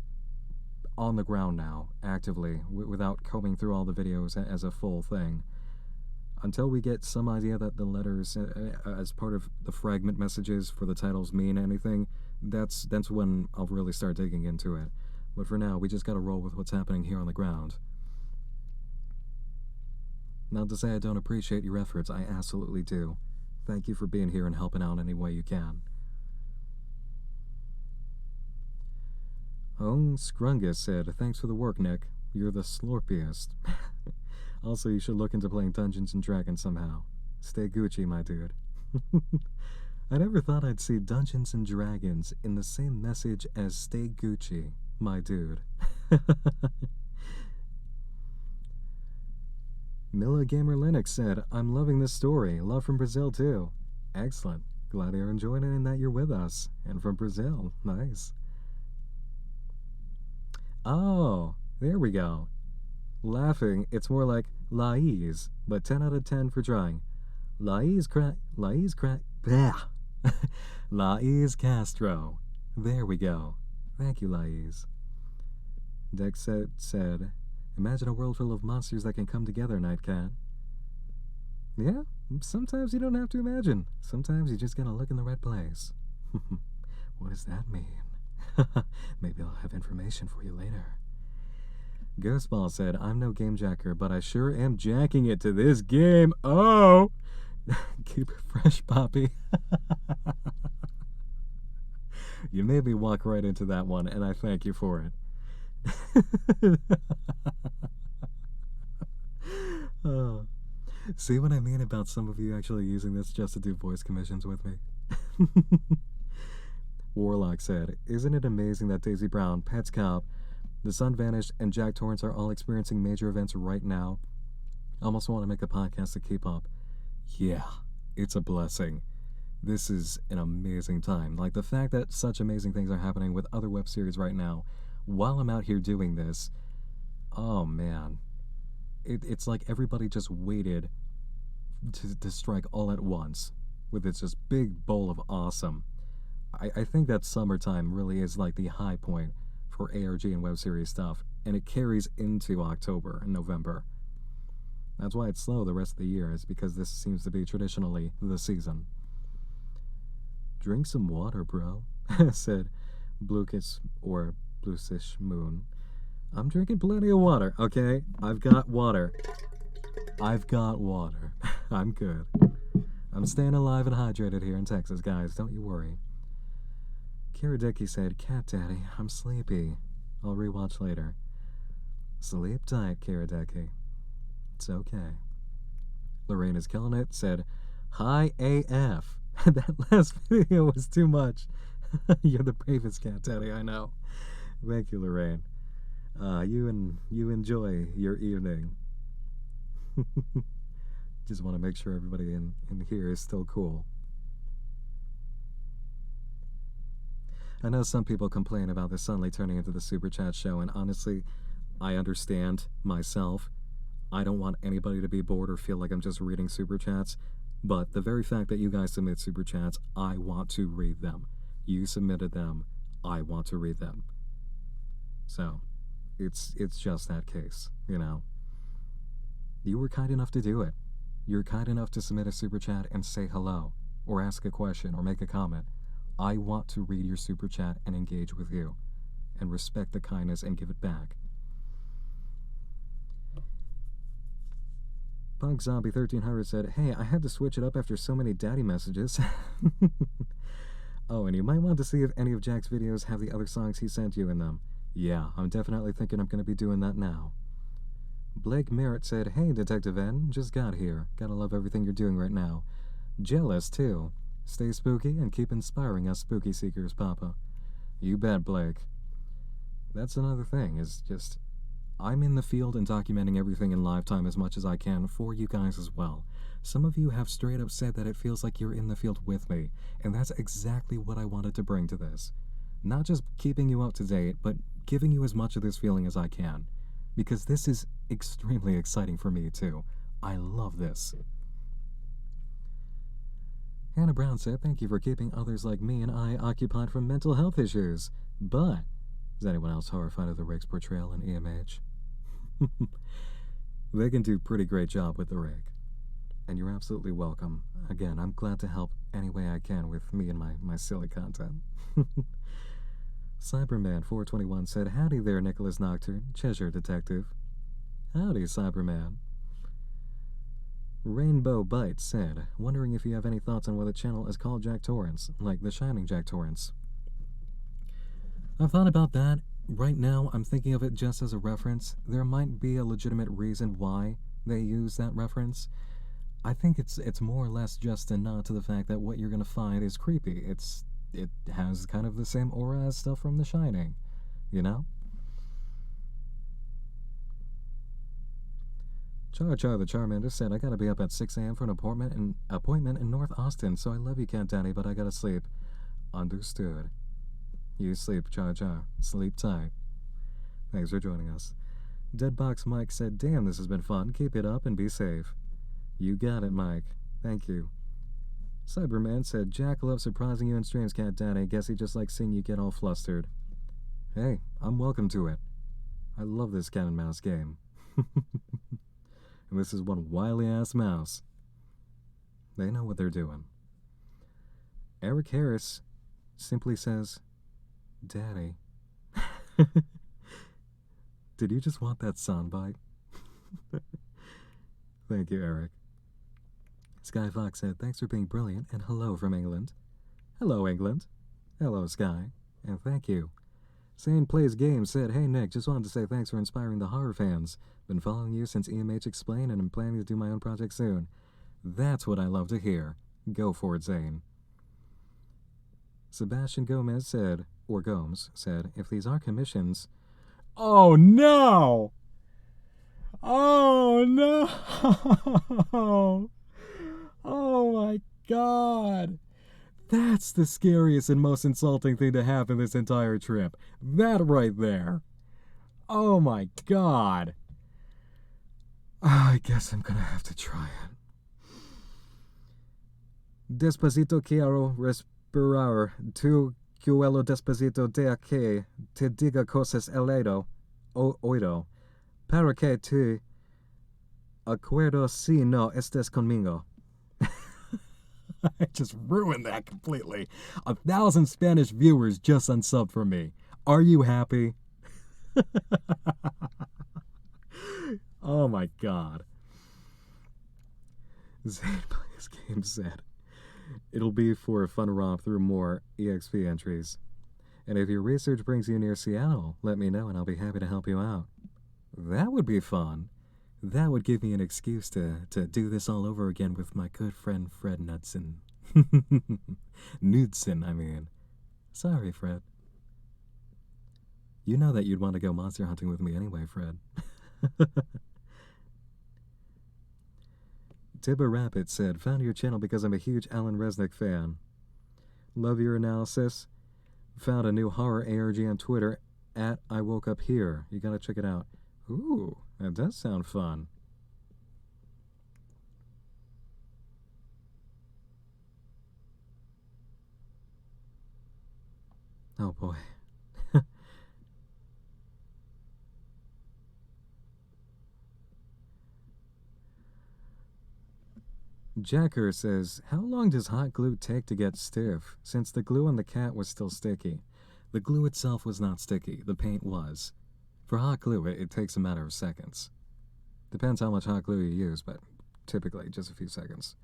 on the ground now, actively, without combing through all the videos as a full thing. Until we get some idea that the letters, as part of the fragment messages for the titles, mean anything, that's when I'll really start digging into it. But for now, we just gotta roll with what's happening here on the ground. Not to say I don't appreciate your efforts, I absolutely do. Thank you for being here and helping out any way you can. Hung Scrungus said, thanks for the work, Nick. You're the slorpiest. Also, you should look into playing Dungeons & Dragons somehow. Stay Gucci, my dude. I never thought I'd see Dungeons & Dragons in the same message as Stay Gucci, my dude. Milla Gamer Linux said, I'm loving this story. Love from Brazil, too. Excellent. Glad you're enjoying it and that you're with us. And from Brazil. Nice. Oh, there we go. Laughing, it's more like Laís, but 10 out of 10 for trying. Laís Castro. There we go. Thank you, Laís. Dex said, imagine a world full of monsters that can come together, Nightcat. Yeah, sometimes you don't have to imagine. Sometimes you just gotta look in the right place. What does that mean? Maybe I'll have information for you later. Ghostball said, I'm no game jacker, but I sure am jacking it to this game. Oh! Keep it fresh, Poppy. You made me walk right into that one, and I thank you for it. Oh. See what I mean about some of you actually using this just to do voice commissions with me? Warlock said, isn't it amazing that Daisy Brown, Pets Cop, The Sun Vanished, and Jack Torrance are all experiencing major events right now? I almost want to make a podcast to keep up. Yeah, it's a blessing. This is an amazing time. Like, the fact that such amazing things are happening with other web series right now, while I'm out here doing this, oh man. It's like everybody just waited to strike all at once with this just big bowl of awesome. I think that summertime really is like the high point for ARG and web series stuff, and it carries into October and November. That's why it's slow the rest of the year, is because this seems to be traditionally the season. Drink some water, bro, said Blukish or Bluesish Moon. I'm drinking plenty of water, okay? I've got water. I've got water. I'm good. I'm staying alive and hydrated here in Texas, guys. Don't you worry. Kiradeki said, Cat Daddy, I'm sleepy. I'll rewatch later. Sleep tight, Kiradeki. It's okay. Lorraine is killing it. Said, Hi AF. That last video was too much. You're the bravest, Cat Daddy, I know. Thank you, Lorraine. You enjoy your evening. Just want to make sure everybody in here is still cool. I know some people complain about this suddenly turning into the Super Chat show, and honestly, I understand myself. I don't want anybody to be bored or feel like I'm just reading Super Chats, but the very fact that you guys submit Super Chats, I want to read them. You submitted them, I want to read them. So, it's just that case, you know. You were kind enough to do it. You're kind enough to submit a Super Chat and say hello, or ask a question, or make a comment. I want to read your Super Chat and engage with you, and respect the kindness and give it back. Punk Zombie 1300 said, Hey, I had to switch it up after so many daddy messages. Oh, and you might want to see if any of Jack's videos have the other songs he sent you in them. Yeah, I'm definitely thinking I'm going to be doing that now. Blake Merritt said, Hey, Detective N, just got here. Gotta love everything you're doing right now. Jealous, too. Stay spooky and keep inspiring us spooky seekers, Papa. You bet, Blake. That's another thing, is just... I'm in the field and documenting everything in live time as much as I can for you guys as well. Some of you have straight up said that it feels like you're in the field with me, and that's exactly what I wanted to bring to this. Not just keeping you up to date, but giving you as much of this feeling as I can. Because this is extremely exciting for me, too. I love this. Hannah Brown said, Thank you for keeping others like me and I occupied from mental health issues. But, is anyone else horrified of the Rick's portrayal in EMH? They can do a pretty great job with the Rick. And you're absolutely welcome. Again, I'm glad to help any way I can with me and my silly content. Cyberman421 said, Howdy there, Nicholas Nocturne, Cheshire Detective. Howdy, Cyberman. Rainbow Bite said, Wondering if you have any thoughts on why the channel is called Jack Torrance, like The Shining Jack Torrance. I've thought about that. Right now, I'm thinking of it just as a reference. There might be a legitimate reason why they use that reference. I think it's more or less just a nod to the fact that what you're going to find is creepy. It has kind of the same aura as stuff from The Shining, you know? Char the Charmander said, I gotta be up at 6 a.m. for an appointment in North Austin, so I love you, Cat Daddy, but I gotta sleep. Understood. You sleep, Char. Sleep tight. Thanks for joining us. Deadbox Mike said, Damn, this has been fun. Keep it up and be safe. You got it, Mike. Thank you. Cyberman said, Jack loves surprising you in streams, Cat Daddy. Guess he just likes seeing you get all flustered. Hey, I'm welcome to it. I love this cat and mouse game. And this is one wily-ass mouse. They know what they're doing. Eric Harris simply says, Daddy. Did you just want that soundbite? Thank you, Eric. Sky Fox said, Thanks for being brilliant, and hello from England. Hello, England. Hello, Sky. And thank you. Sane Plays Games said, Hey, Nick, just wanted to say thanks for inspiring the horror fans. Been following you since EMH Explained, and I'm planning to do my own project soon. That's what I love to hear. Go for it, Zane. Sebastian Gomez said, or Gomes said, If these are commissions... Oh, no! Oh, no! Oh, my God! That's the scariest and most insulting thing to happen this entire trip. That right there. Oh, my God. I guess I'm gonna have to try it. Despacito quiero respirar. Tu quiero despacito de aquí. Te diga cosas oído. Para que te acuerdo si no estés conmigo. I just ruined that completely. 1,000 Spanish viewers just unsubbed for me. Are you happy? Oh my god. Zane Plays Game said, it'll be for a fun romp through more EXP entries. And if your research brings you near Seattle, let me know and I'll be happy to help you out. That would be fun. That would give me an excuse to do this all over again with my good friend Fred Knudsen. Knudsen, I mean. Sorry, Fred. You know that you'd want to go monster hunting with me anyway, Fred. Tibber Rabbit said, found your channel because I'm a huge Alan Resnick fan. Love your analysis. Found a new horror ARG on Twitter, at I Woke Up Here. You gotta check it out. Ooh, that does sound fun. Oh boy. Jacker says, how long does hot glue take to get stiff? Since the glue on the cat was still sticky. The glue itself was not sticky, the paint was. For hot glue, it takes a matter of seconds. Depends how much hot glue you use, but typically just a few seconds.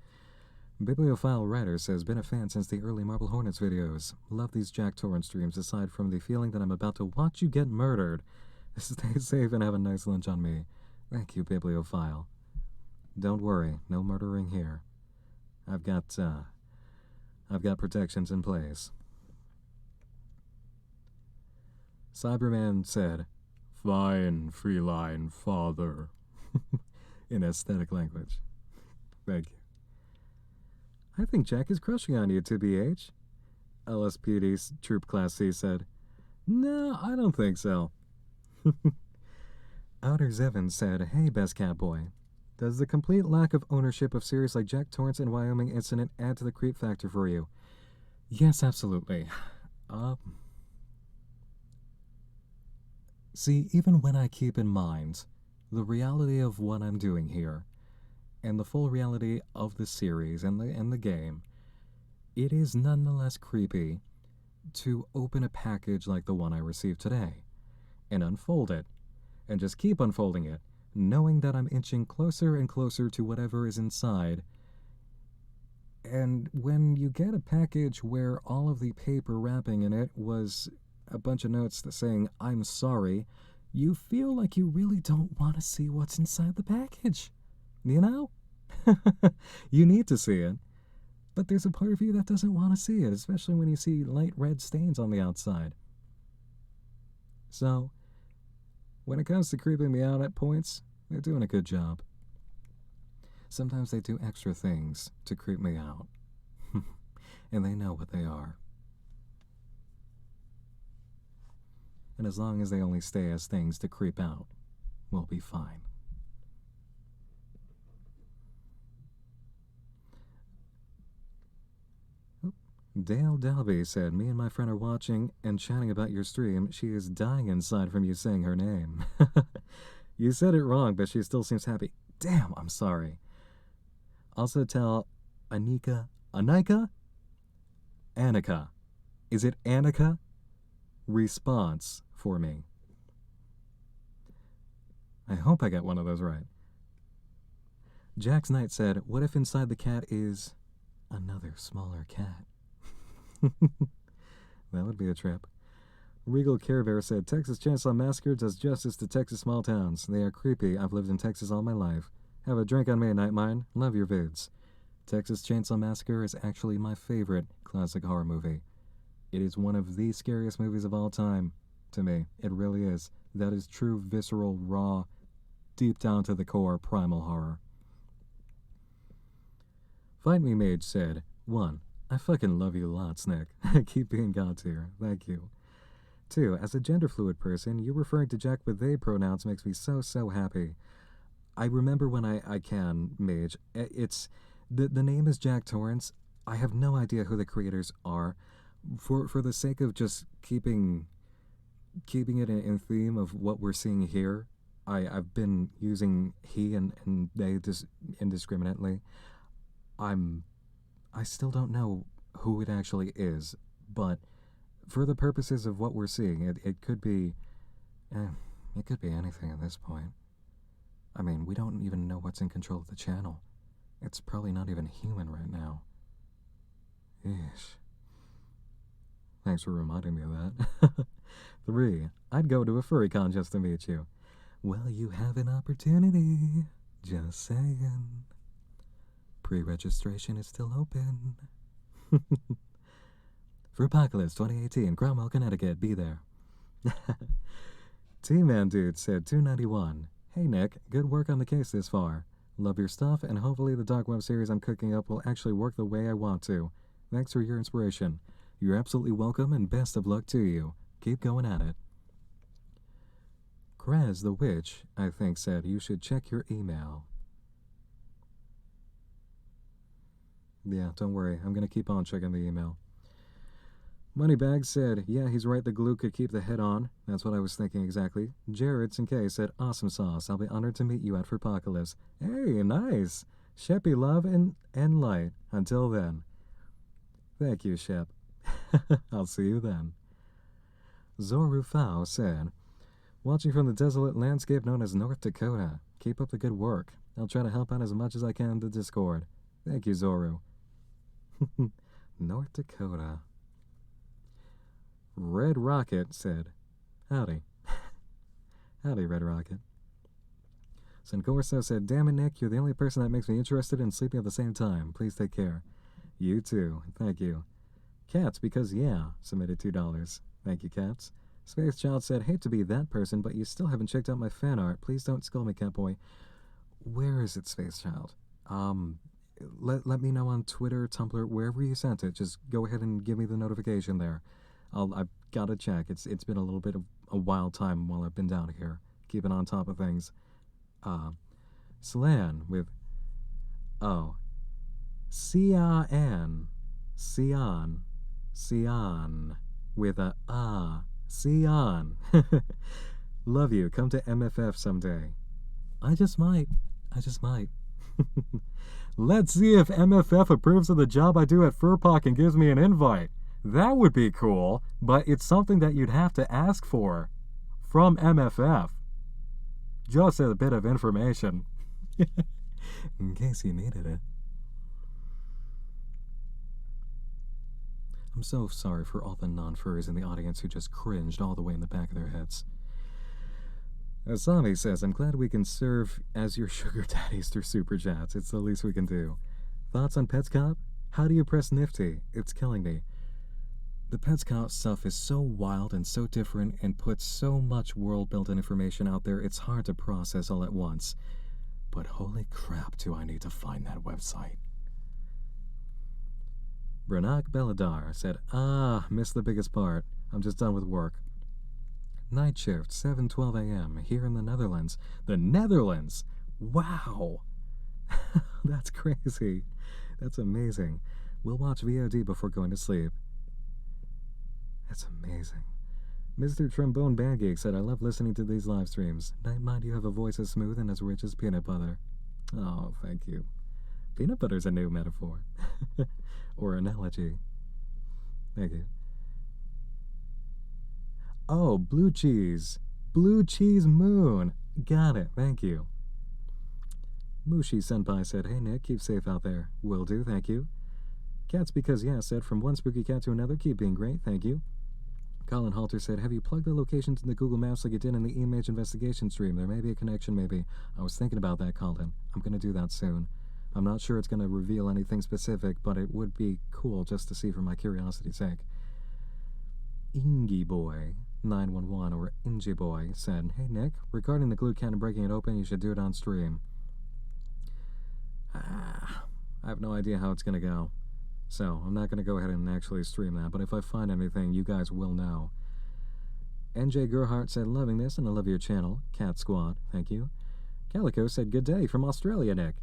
Bibliophile Writer says, been a fan since the early Marble Hornets videos. Love these Jack Torrance streams, aside from the feeling that I'm about to watch you get murdered. Stay safe and have a nice lunch on me. Thank you, Bibliophile. Don't worry, no murdering here. I've got protections in place. Cyberman said, fine, feline father, in aesthetic language. Thank you. I think Jack is crushing on you, 2BH. LSPD's Troop Class C said, no, I don't think so. Outer Zevin said, hey, best cat boy. Does the complete lack of ownership of series like Jack Torrance and Wyoming Incident add to the creep factor for you? Yes, absolutely. See, even when I keep in mind the reality of what I'm doing here, and the full reality of the series and the game, it is nonetheless creepy to open a package like the one I received today, and unfold it, and just keep unfolding it, knowing that I'm inching closer and closer to whatever is inside. And when you get a package where all of the paper wrapping in it was a bunch of notes saying, I'm sorry, you feel like you really don't want to see what's inside the package. You know? You need to see it. But there's a part of you that doesn't want to see it, especially when you see light red stains on the outside. So, when it comes to creeping me out at points, they're doing a good job. Sometimes they do extra things to creep me out. And they know what they are. And as long as they only stay as things to creep out, we'll be fine. Dale Dalby said, me and my friend are watching and chatting about your stream. She is dying inside from you saying her name. You said it wrong, but she still seems happy. Damn, I'm sorry. Also tell Anika? Annika. Is it Annika? Response for me. I hope I got one of those right. Jack's Knight said, what if inside the cat is another smaller cat? That would be a trip. Regal Care Bear said, Texas Chainsaw Massacre does justice to Texas small towns. They are creepy. I've lived in Texas all my life. Have a drink on me, Nightmine. Love your vids. Texas Chainsaw Massacre is actually my favorite classic horror movie. It is one of the scariest movies of all time, to me. It really is. That is true, visceral, raw, deep down to the core, primal horror. Fight Me Mage said, 1. I fucking love you lots, Nick. Keep being God tier. Thank you. 2. As a gender fluid person, you referring to Jack with they pronouns makes me so happy. I remember when I can, Mage. It's the name is Jack Torrance. I have no idea who the creators are. For the sake of just keeping it in theme of what we're seeing here, I've been using he and they just indiscriminately. I still don't know who it actually is, but for the purposes of what we're seeing, it could be It could be anything at this point. I mean, we don't even know what's in control of the channel. It's probably not even human right now. Eesh. Thanks for reminding me of that. 3. I'd go to a furry con just to meet you. Well, you have an opportunity. Just saying. Pre-registration is still open. For Apocalypse 2018, Cromwell, Connecticut. Be there. T-Man Dude said 291. Hey Nick, good work on the case this far. Love your stuff, and hopefully the dark web series I'm cooking up will actually work the way I want to. Thanks for your inspiration. You're absolutely welcome, and best of luck to you. Keep going at it. Krez the Witch, I think, said you should check your email. Yeah, don't worry. I'm going to keep on checking the email. Moneybag said, yeah, he's right, the glue could keep the head on. That's what I was thinking exactly. Jared Sinkay said, awesome sauce. I'll be honored to meet you at Furpocalypse. Hey, nice. Sheppy love and light. Until then. Thank you, Shep. I'll see you then. Zoru Fao said, watching from the desolate landscape known as North Dakota. Keep up the good work. I'll try to help out as much as I can in the Discord. Thank you, Zoru. North Dakota. Red Rocket said, howdy. Howdy, Red Rocket. Sancorso said, damn it, Nick, you're the only person that makes me interested in sleeping at the same time. Please take care. You too. Thank you. Cats, because yeah, submitted $2. Thank you, Cats. Space Child said, hate to be that person, but you still haven't checked out my fan art. Please don't scold me, Catboy. Where is it, Space Child? Let me know on Twitter, Tumblr, wherever you sent it. Just go ahead and give me the notification there. I've got to check. It's been a little bit of a wild time while I've been down here, keeping on top of things. Slan with Cian with a Cian. Love you. Come to MFF someday. I just might. Let's see if MFF approves of the job I do at Furpok and gives me an invite. That would be cool, but it's something that you'd have to ask for from MFF. Just a bit of information. In case you needed it. I'm so sorry for all the non-furries in the audience who just cringed all the way in the back of their heads. Asami says, I'm glad we can serve as your sugar daddies through super chats. It's the least we can do. Thoughts on PetsCop? How do you press Nifty? It's killing me. The PetsCop stuff is so wild and so different and puts so much world-building information out there, it's hard to process all at once. But holy crap, do I need to find that website. Branak Beladar said, missed the biggest part. I'm just done with work. Night shift, 7:12 a.m. here in the Netherlands. The Netherlands! Wow! That's crazy. That's amazing. We'll watch VOD before going to sleep. That's amazing. Mr. Trombone Bandgeek said, I love listening to these live streams. Mind you have a voice as smooth and as rich as peanut butter. Oh, thank you. Peanut butter's a new metaphor. Or analogy. Thank you. Oh, blue cheese. Blue cheese moon. Got it. Thank you. Mushi Senpai said, hey Nick, keep safe out there. Will do, thank you. Cats Because Yeah said, from one spooky cat to another, keep being great, thank you. Colin Halter said, have you plugged the locations in the Google Maps like you did in the image investigation stream? There may be a connection, maybe. I was thinking about that, Colin. I'm going to do that soon. I'm not sure it's going to reveal anything specific, but it would be cool just to see for my curiosity's sake. Ingy Boy 911 or Ingy Boy said, hey Nick, regarding the glue can and breaking it open, you should do it on stream. I have no idea how it's going to go. So, I'm not going to go ahead and actually stream that, but if I find anything, you guys will know. NJ Gerhardt said, loving this, and I love your channel. Cat Squad, thank you. Calico said, good day from Australia, Nick.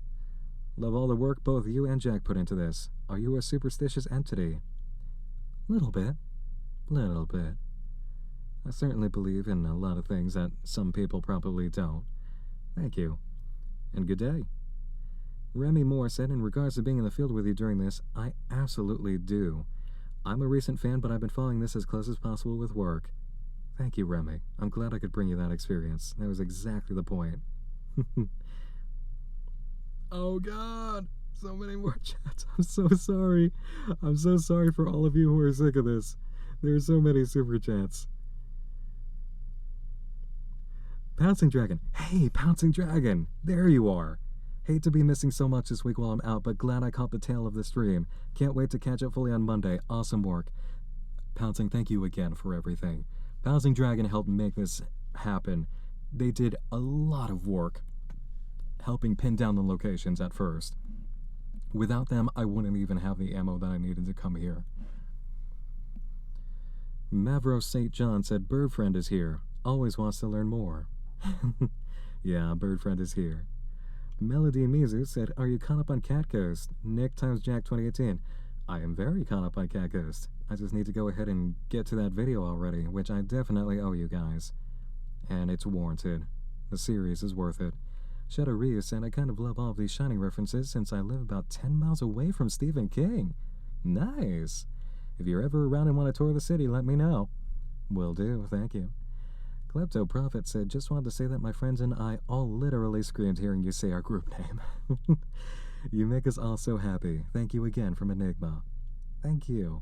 Love all the work both you and Jack put into this. Are you a superstitious entity? Little bit. I certainly believe in a lot of things that some people probably don't. Thank you. And good day. Remy Moore said, in regards to being in the field with you during this, I absolutely do. I'm a recent fan, but I've been following this as close as possible with work. Thank you, Remy. I'm glad I could bring you that experience. That was exactly the point. Oh, God. So many more chats. I'm so sorry. I'm so sorry for all of you who are sick of this. There are so many super chats. Pouncing Dragon. Hey, Pouncing Dragon. There you are. Hate to be missing so much this week while I'm out, but glad I caught the tail of the stream. Can't wait to catch up fully on Monday. Awesome work. Pouncing, thank you again for everything. Pouncing Dragon helped make this happen. They did a lot of work helping pin down the locations at first. Without them, I wouldn't even have the ammo that I needed to come here. Mavro St. John said, Birdfriend is here. Always wants to learn more. Yeah, Birdfriend is here. Melody Mizu said, are you caught up on Cat Ghost? Nick times Jack 2018. I am very caught up on Cat Ghost. I just need to go ahead and get to that video already, which I definitely owe you guys. And it's warranted. The series is worth it. Shadow Ryu said, I kind of love all of these Shining references since I live about 10 miles away from Stephen King. Nice. If you're ever around and want to tour the city, let me know. Will do, thank you. Klepto Prophet said, just wanted to say that my friends and I all literally screamed hearing you say our group name. You make us all so happy. Thank you again from Enigma. Thank you.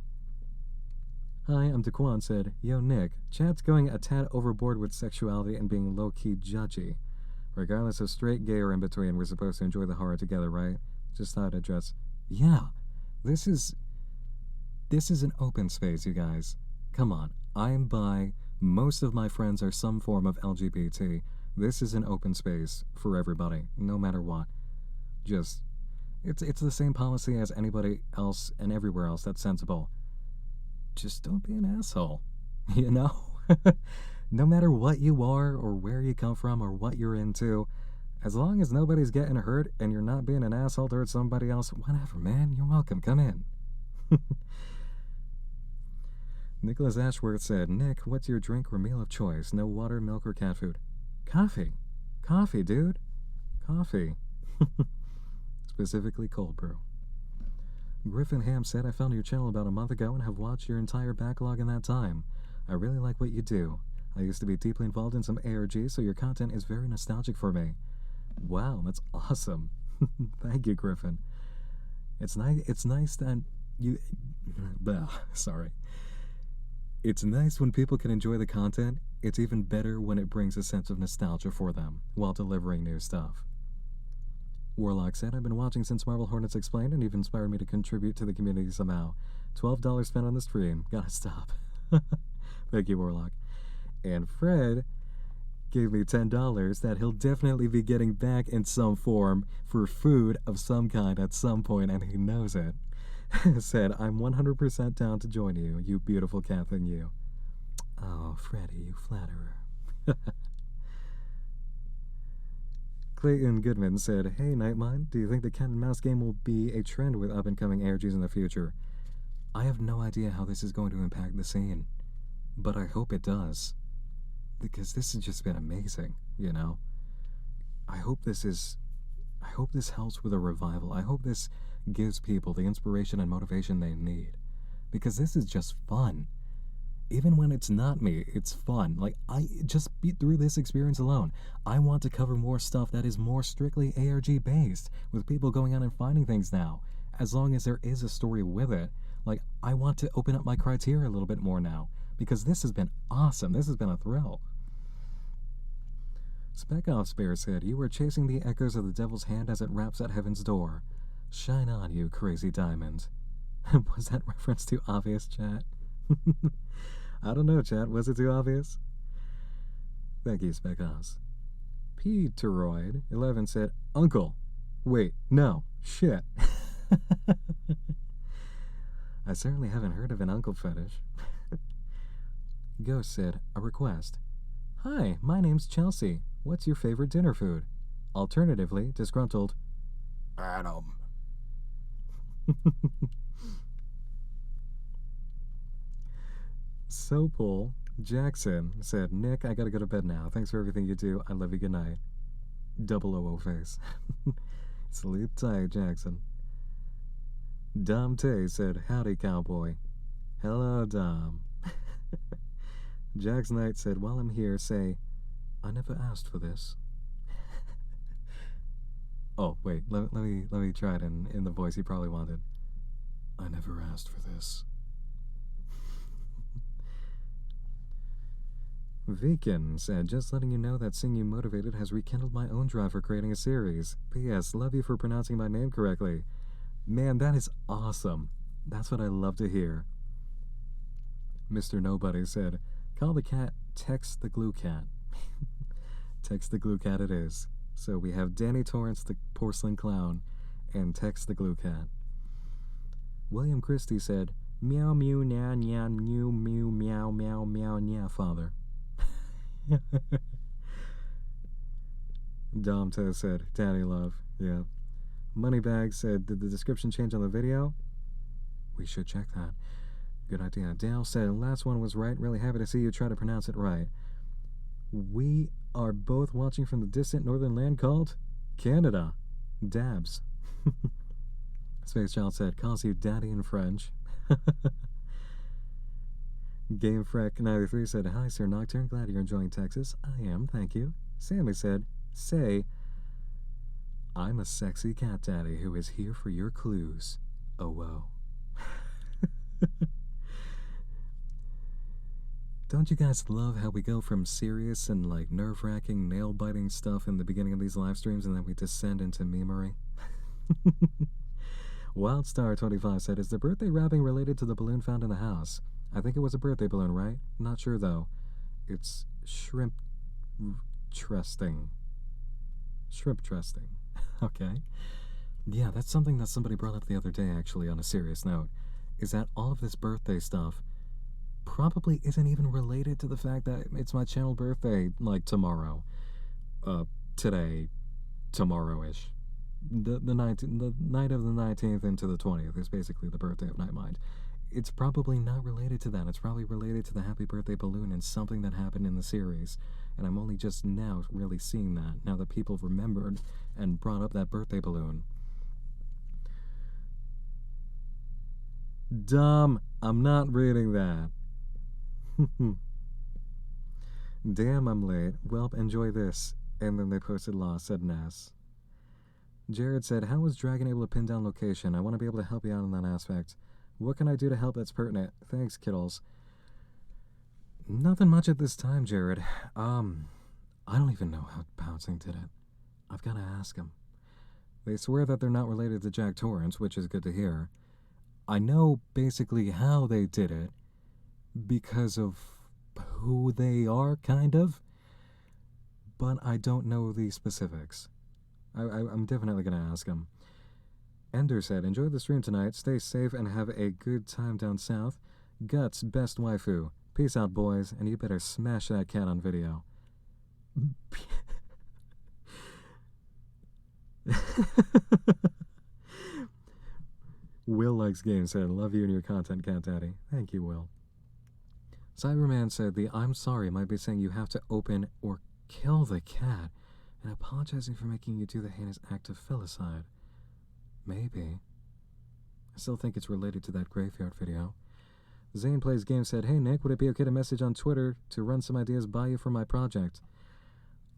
Hi, I'm Daquan said, yo Nick, chat's going a tad overboard with sexuality and being low-key judgy. Regardless of straight, gay, or in between, we're supposed to enjoy the horror together, right? Just thought I'd address. Yeah, this is an open space, you guys. Come on, I'm bi. Most of my friends are some form of LGBT. This is an open space for everybody, no matter what. Just, it's the same policy as anybody else and everywhere else that's sensible. Just don't be an asshole, you know? No matter what you are or where you come from or what you're into, as long as nobody's getting hurt and you're not being an asshole towards somebody else, whatever, man, you're welcome. Come in. Nicholas Ashworth said, Nick, what's your drink or meal of choice? No water, milk, or cat food? Coffee. Coffee, dude. Coffee. Specifically cold brew. Griffin Ham said, I found your channel about a month ago and have watched your entire backlog in that time. I really like what you do. I used to be deeply involved in some ARG, so your content is very nostalgic for me. Wow, that's awesome. Thank you, Griffin. It's nice that you... sorry. It's nice when people can enjoy the content. It's even better when it brings a sense of nostalgia for them while delivering new stuff. Warlock said, I've been watching since Marvel Hornets Explained and you've inspired me to contribute to the community somehow. $12 spent on the stream. Gotta stop. Thank you, Warlock. And Fred gave me $10 that he'll definitely be getting back in some form for food of some kind at some point, and he knows it. Said, I'm 100% down to join you, you beautiful cat thing you. Oh, Freddy, you flatterer. Clayton Goodman said, hey, Nightmine, do you think the cat and mouse game will be a trend with up-and-coming ARGs in the future? I have no idea how this is going to impact the scene, but I hope it does. Because this has just been amazing, you know? I hope this helps with a revival. I hope this gives people the inspiration and motivation they need. Because this is just fun. Even when it's not me, it's fun. Like, through this experience alone, I want to cover more stuff that is more strictly ARG based, with people going out and finding things now. As long as there is a story with it. Like, I want to open up my criteria a little bit more now. Because this has been awesome. This has been a thrill. Spec Off Spare said, you were chasing the echoes of the devil's hand as it raps at heaven's door. Shine on, you crazy diamond. Was that reference too obvious, chat? I don't know, chat. Was it too obvious? Thank you, Spec Off. Peteroid11 said, Uncle. Wait, no. Shit. I certainly haven't heard of an uncle fetish. Ghost said, a request. Hi, my name's Chelsea. What's your favorite dinner food? Alternatively, disgruntled, Adam. Sopal Jackson said, Nick, I gotta go to bed now. Thanks for everything you do. I love you. Good night. Double O face. Sleep tight, Jackson. Dom Tay said, howdy, cowboy. Hello, Dom. Jack's Knight said, while I'm here, say, I never asked for this. Oh, wait, let me try it in the voice he probably wanted. I never asked for this. Vikin said, just letting you know that seeing you motivated has rekindled my own drive for creating a series. P.S. Love you for pronouncing my name correctly. Man, that is awesome. That's what I love to hear. Mr. Nobody said, call the cat, text the glue cat. Text the glue cat it is. So we have Danny Torrance, the porcelain clown, and text the glue cat. William Christie said, meow mew nya nya mew mew meow meow meow nya father. Domto said, Daddy love. Yeah. Moneybag said, did the description change on the video? We should check that. Good idea. Dale said, last one was right. Really happy to see you try to pronounce it right. We are both watching from the distant northern land called Canada. Dabs. Space Child said, calls you daddy in French. Game Freck 93 said, hi, Sir Nocturne. Glad you're enjoying Texas. I am, thank you. Sammy said, say, I'm a sexy cat daddy who is here for your clues. Oh, whoa. Don't you guys love how we go from serious and like nerve-wracking, nail-biting stuff in the beginning of these live streams and then we descend into memery? Wildstar25 said, is the birthday wrapping related to the balloon found in the house? I think it was a birthday balloon, right? Not sure, though. It's shrimp trusting. Shrimp trusting. Okay. Yeah, that's something that somebody brought up the other day, actually, on a serious note, is that all of this birthday stuff probably isn't even related to the fact that it's my channel birthday, like, tomorrow. Today, tomorrow-ish. The night of the 19th into the 20th is basically the birthday of Nightmind. It's probably not related to that. It's probably related to the happy birthday balloon and something that happened in the series. And I'm only just now really seeing that, now that people remembered and brought up that birthday balloon. Dumb, I'm not reading that. Damn, I'm late. Welp, enjoy this. And then they posted lost, said Ness. Jared said, how was Dragon able to pin down location? I want to be able to help you out in that aspect. What can I do to help that's pertinent? Thanks, kiddles. Nothing much at this time, Jared. I don't even know how Pouncing did it. I've got to ask him. They swear that they're not related to Jack Torrance, which is good to hear. I know basically how they did it because of who they are, kind of. But I don't know the specifics. I'm definitely going to ask him. Ender said, enjoy the stream tonight, stay safe, and have a good time down south. Guts, best waifu. Peace out, boys, and you better smash that cat on video. Will Likes Games said, love you and your content, Cat Daddy. Thank you, Will. Cyberman said, the I'm sorry might be saying you have to open or kill the cat, and apologizing for making you do the heinous act of filicide. Maybe. I still think it's related to that graveyard video. Zane Plays Games said, hey Nick, would it be okay to message on Twitter to run some ideas by you for my project?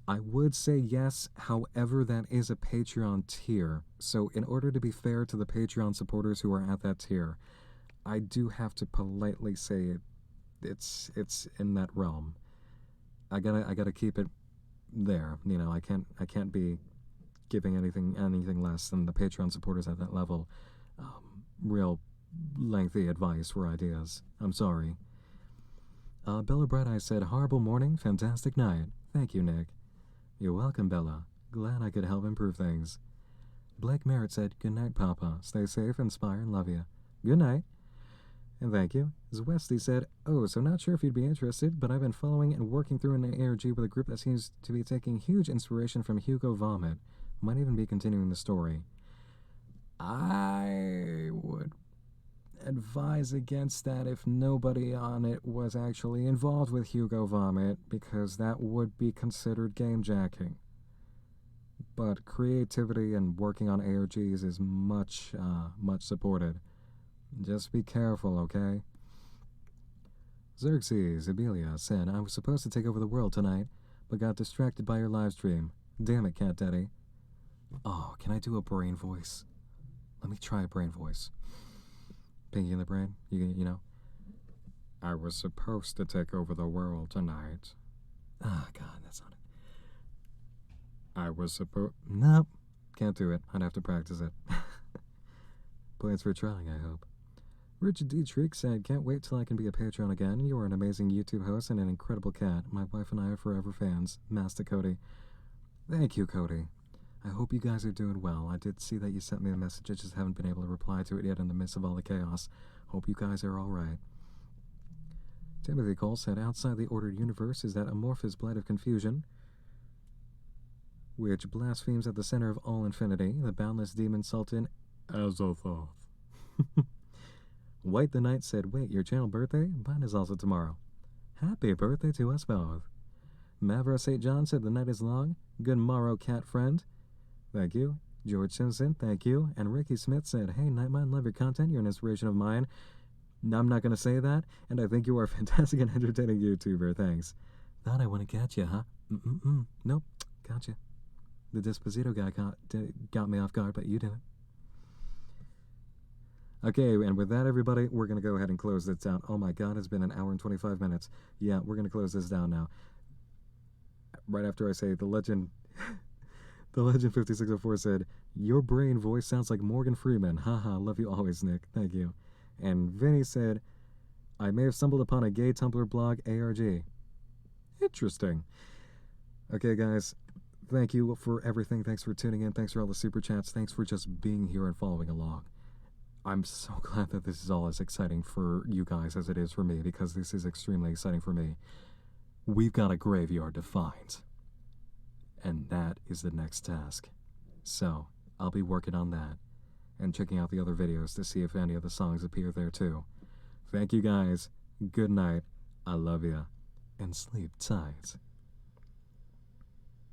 I would say yes, however that is a Patreon tier. So in order to be fair to the Patreon supporters who are at that tier, I do have to politely say it's in that realm. I gotta keep it there. You know, I can't be giving anything less than the Patreon supporters at that level real lengthy advice for ideas. I'm sorry. Bella Bright Eyes said, horrible morning, fantastic night. Thank you, Nick. You're welcome, Bella. Glad I could help improve things. Blake Merritt said, good night, Papa. Stay safe, inspire, and love you. Good night. And thank you. Zwesty said, oh, so not sure if you'd be interested, but I've been following and working through an ARG with a group that seems to be taking huge inspiration from Hugo Vomit. Might even be continuing the story. I would advise against that if nobody on it was actually involved with Hugo Vomit, because that would be considered game jacking. But creativity and working on ARGs is much supported. Just be careful, okay? Xerxes Abelia said, I was supposed to take over the world tonight, but got distracted by your live stream. Damn it, Cat Daddy. Oh, can I do a brain voice? Let me try a brain voice. Pinky in the brain, you know. I was supposed to take over the world tonight. Ah, God, that's not it. I was supposed. Nope, can't do it. I'd have to practice it. Points for trying, I hope. Richard Dietrich said, can't wait till I can be a patron again. You are an amazing YouTube host and an incredible cat. My wife and I are forever fans. Master Cody. Thank you, Cody. I hope you guys are doing well. I did see that you sent me a message. I just haven't been able to reply to it yet in the midst of all the chaos. Hope you guys are alright. Timothy Cole said, outside the ordered universe is that amorphous blight of confusion, which blasphemes at the center of all infinity, the boundless demon sultan Azathoth. White the Knight said, wait, your channel birthday? Mine is also tomorrow. Happy birthday to us both. Mavro St. John said, the night is long. Good morrow, cat friend. Thank you. George Simpson, thank you. And Ricky Smith said, hey, Nightmine, love your content. You're an inspiration of mine. No, I'm not going to say that, and I think you are a fantastic and entertaining YouTuber. Thanks. Thought I wouldn't catch you, huh? Nope, gotcha. The Disposito guy got me off guard, but you didn't. Okay, and with that, everybody, we're going to go ahead and close this down. Oh my God, it's been an hour and 25 minutes. Yeah, we're going to close this down now. Right after I say the legend... The Legend 5604 said, your brain voice sounds like Morgan Freeman. Haha, love you always, Nick. Thank you. And Vinny said, I may have stumbled upon a gay Tumblr blog, ARG. Interesting. Okay, guys, thank you for everything. Thanks for tuning in. Thanks for all the super chats. Thanks for just being here and following along. I'm so glad that this is all as exciting for you guys as it is for me, because this is extremely exciting for me. We've got a graveyard to find. And that is the next task. So, I'll be working on that and checking out the other videos to see if any of the songs appear there too. Thank you guys. Good night. I love ya. And sleep tight.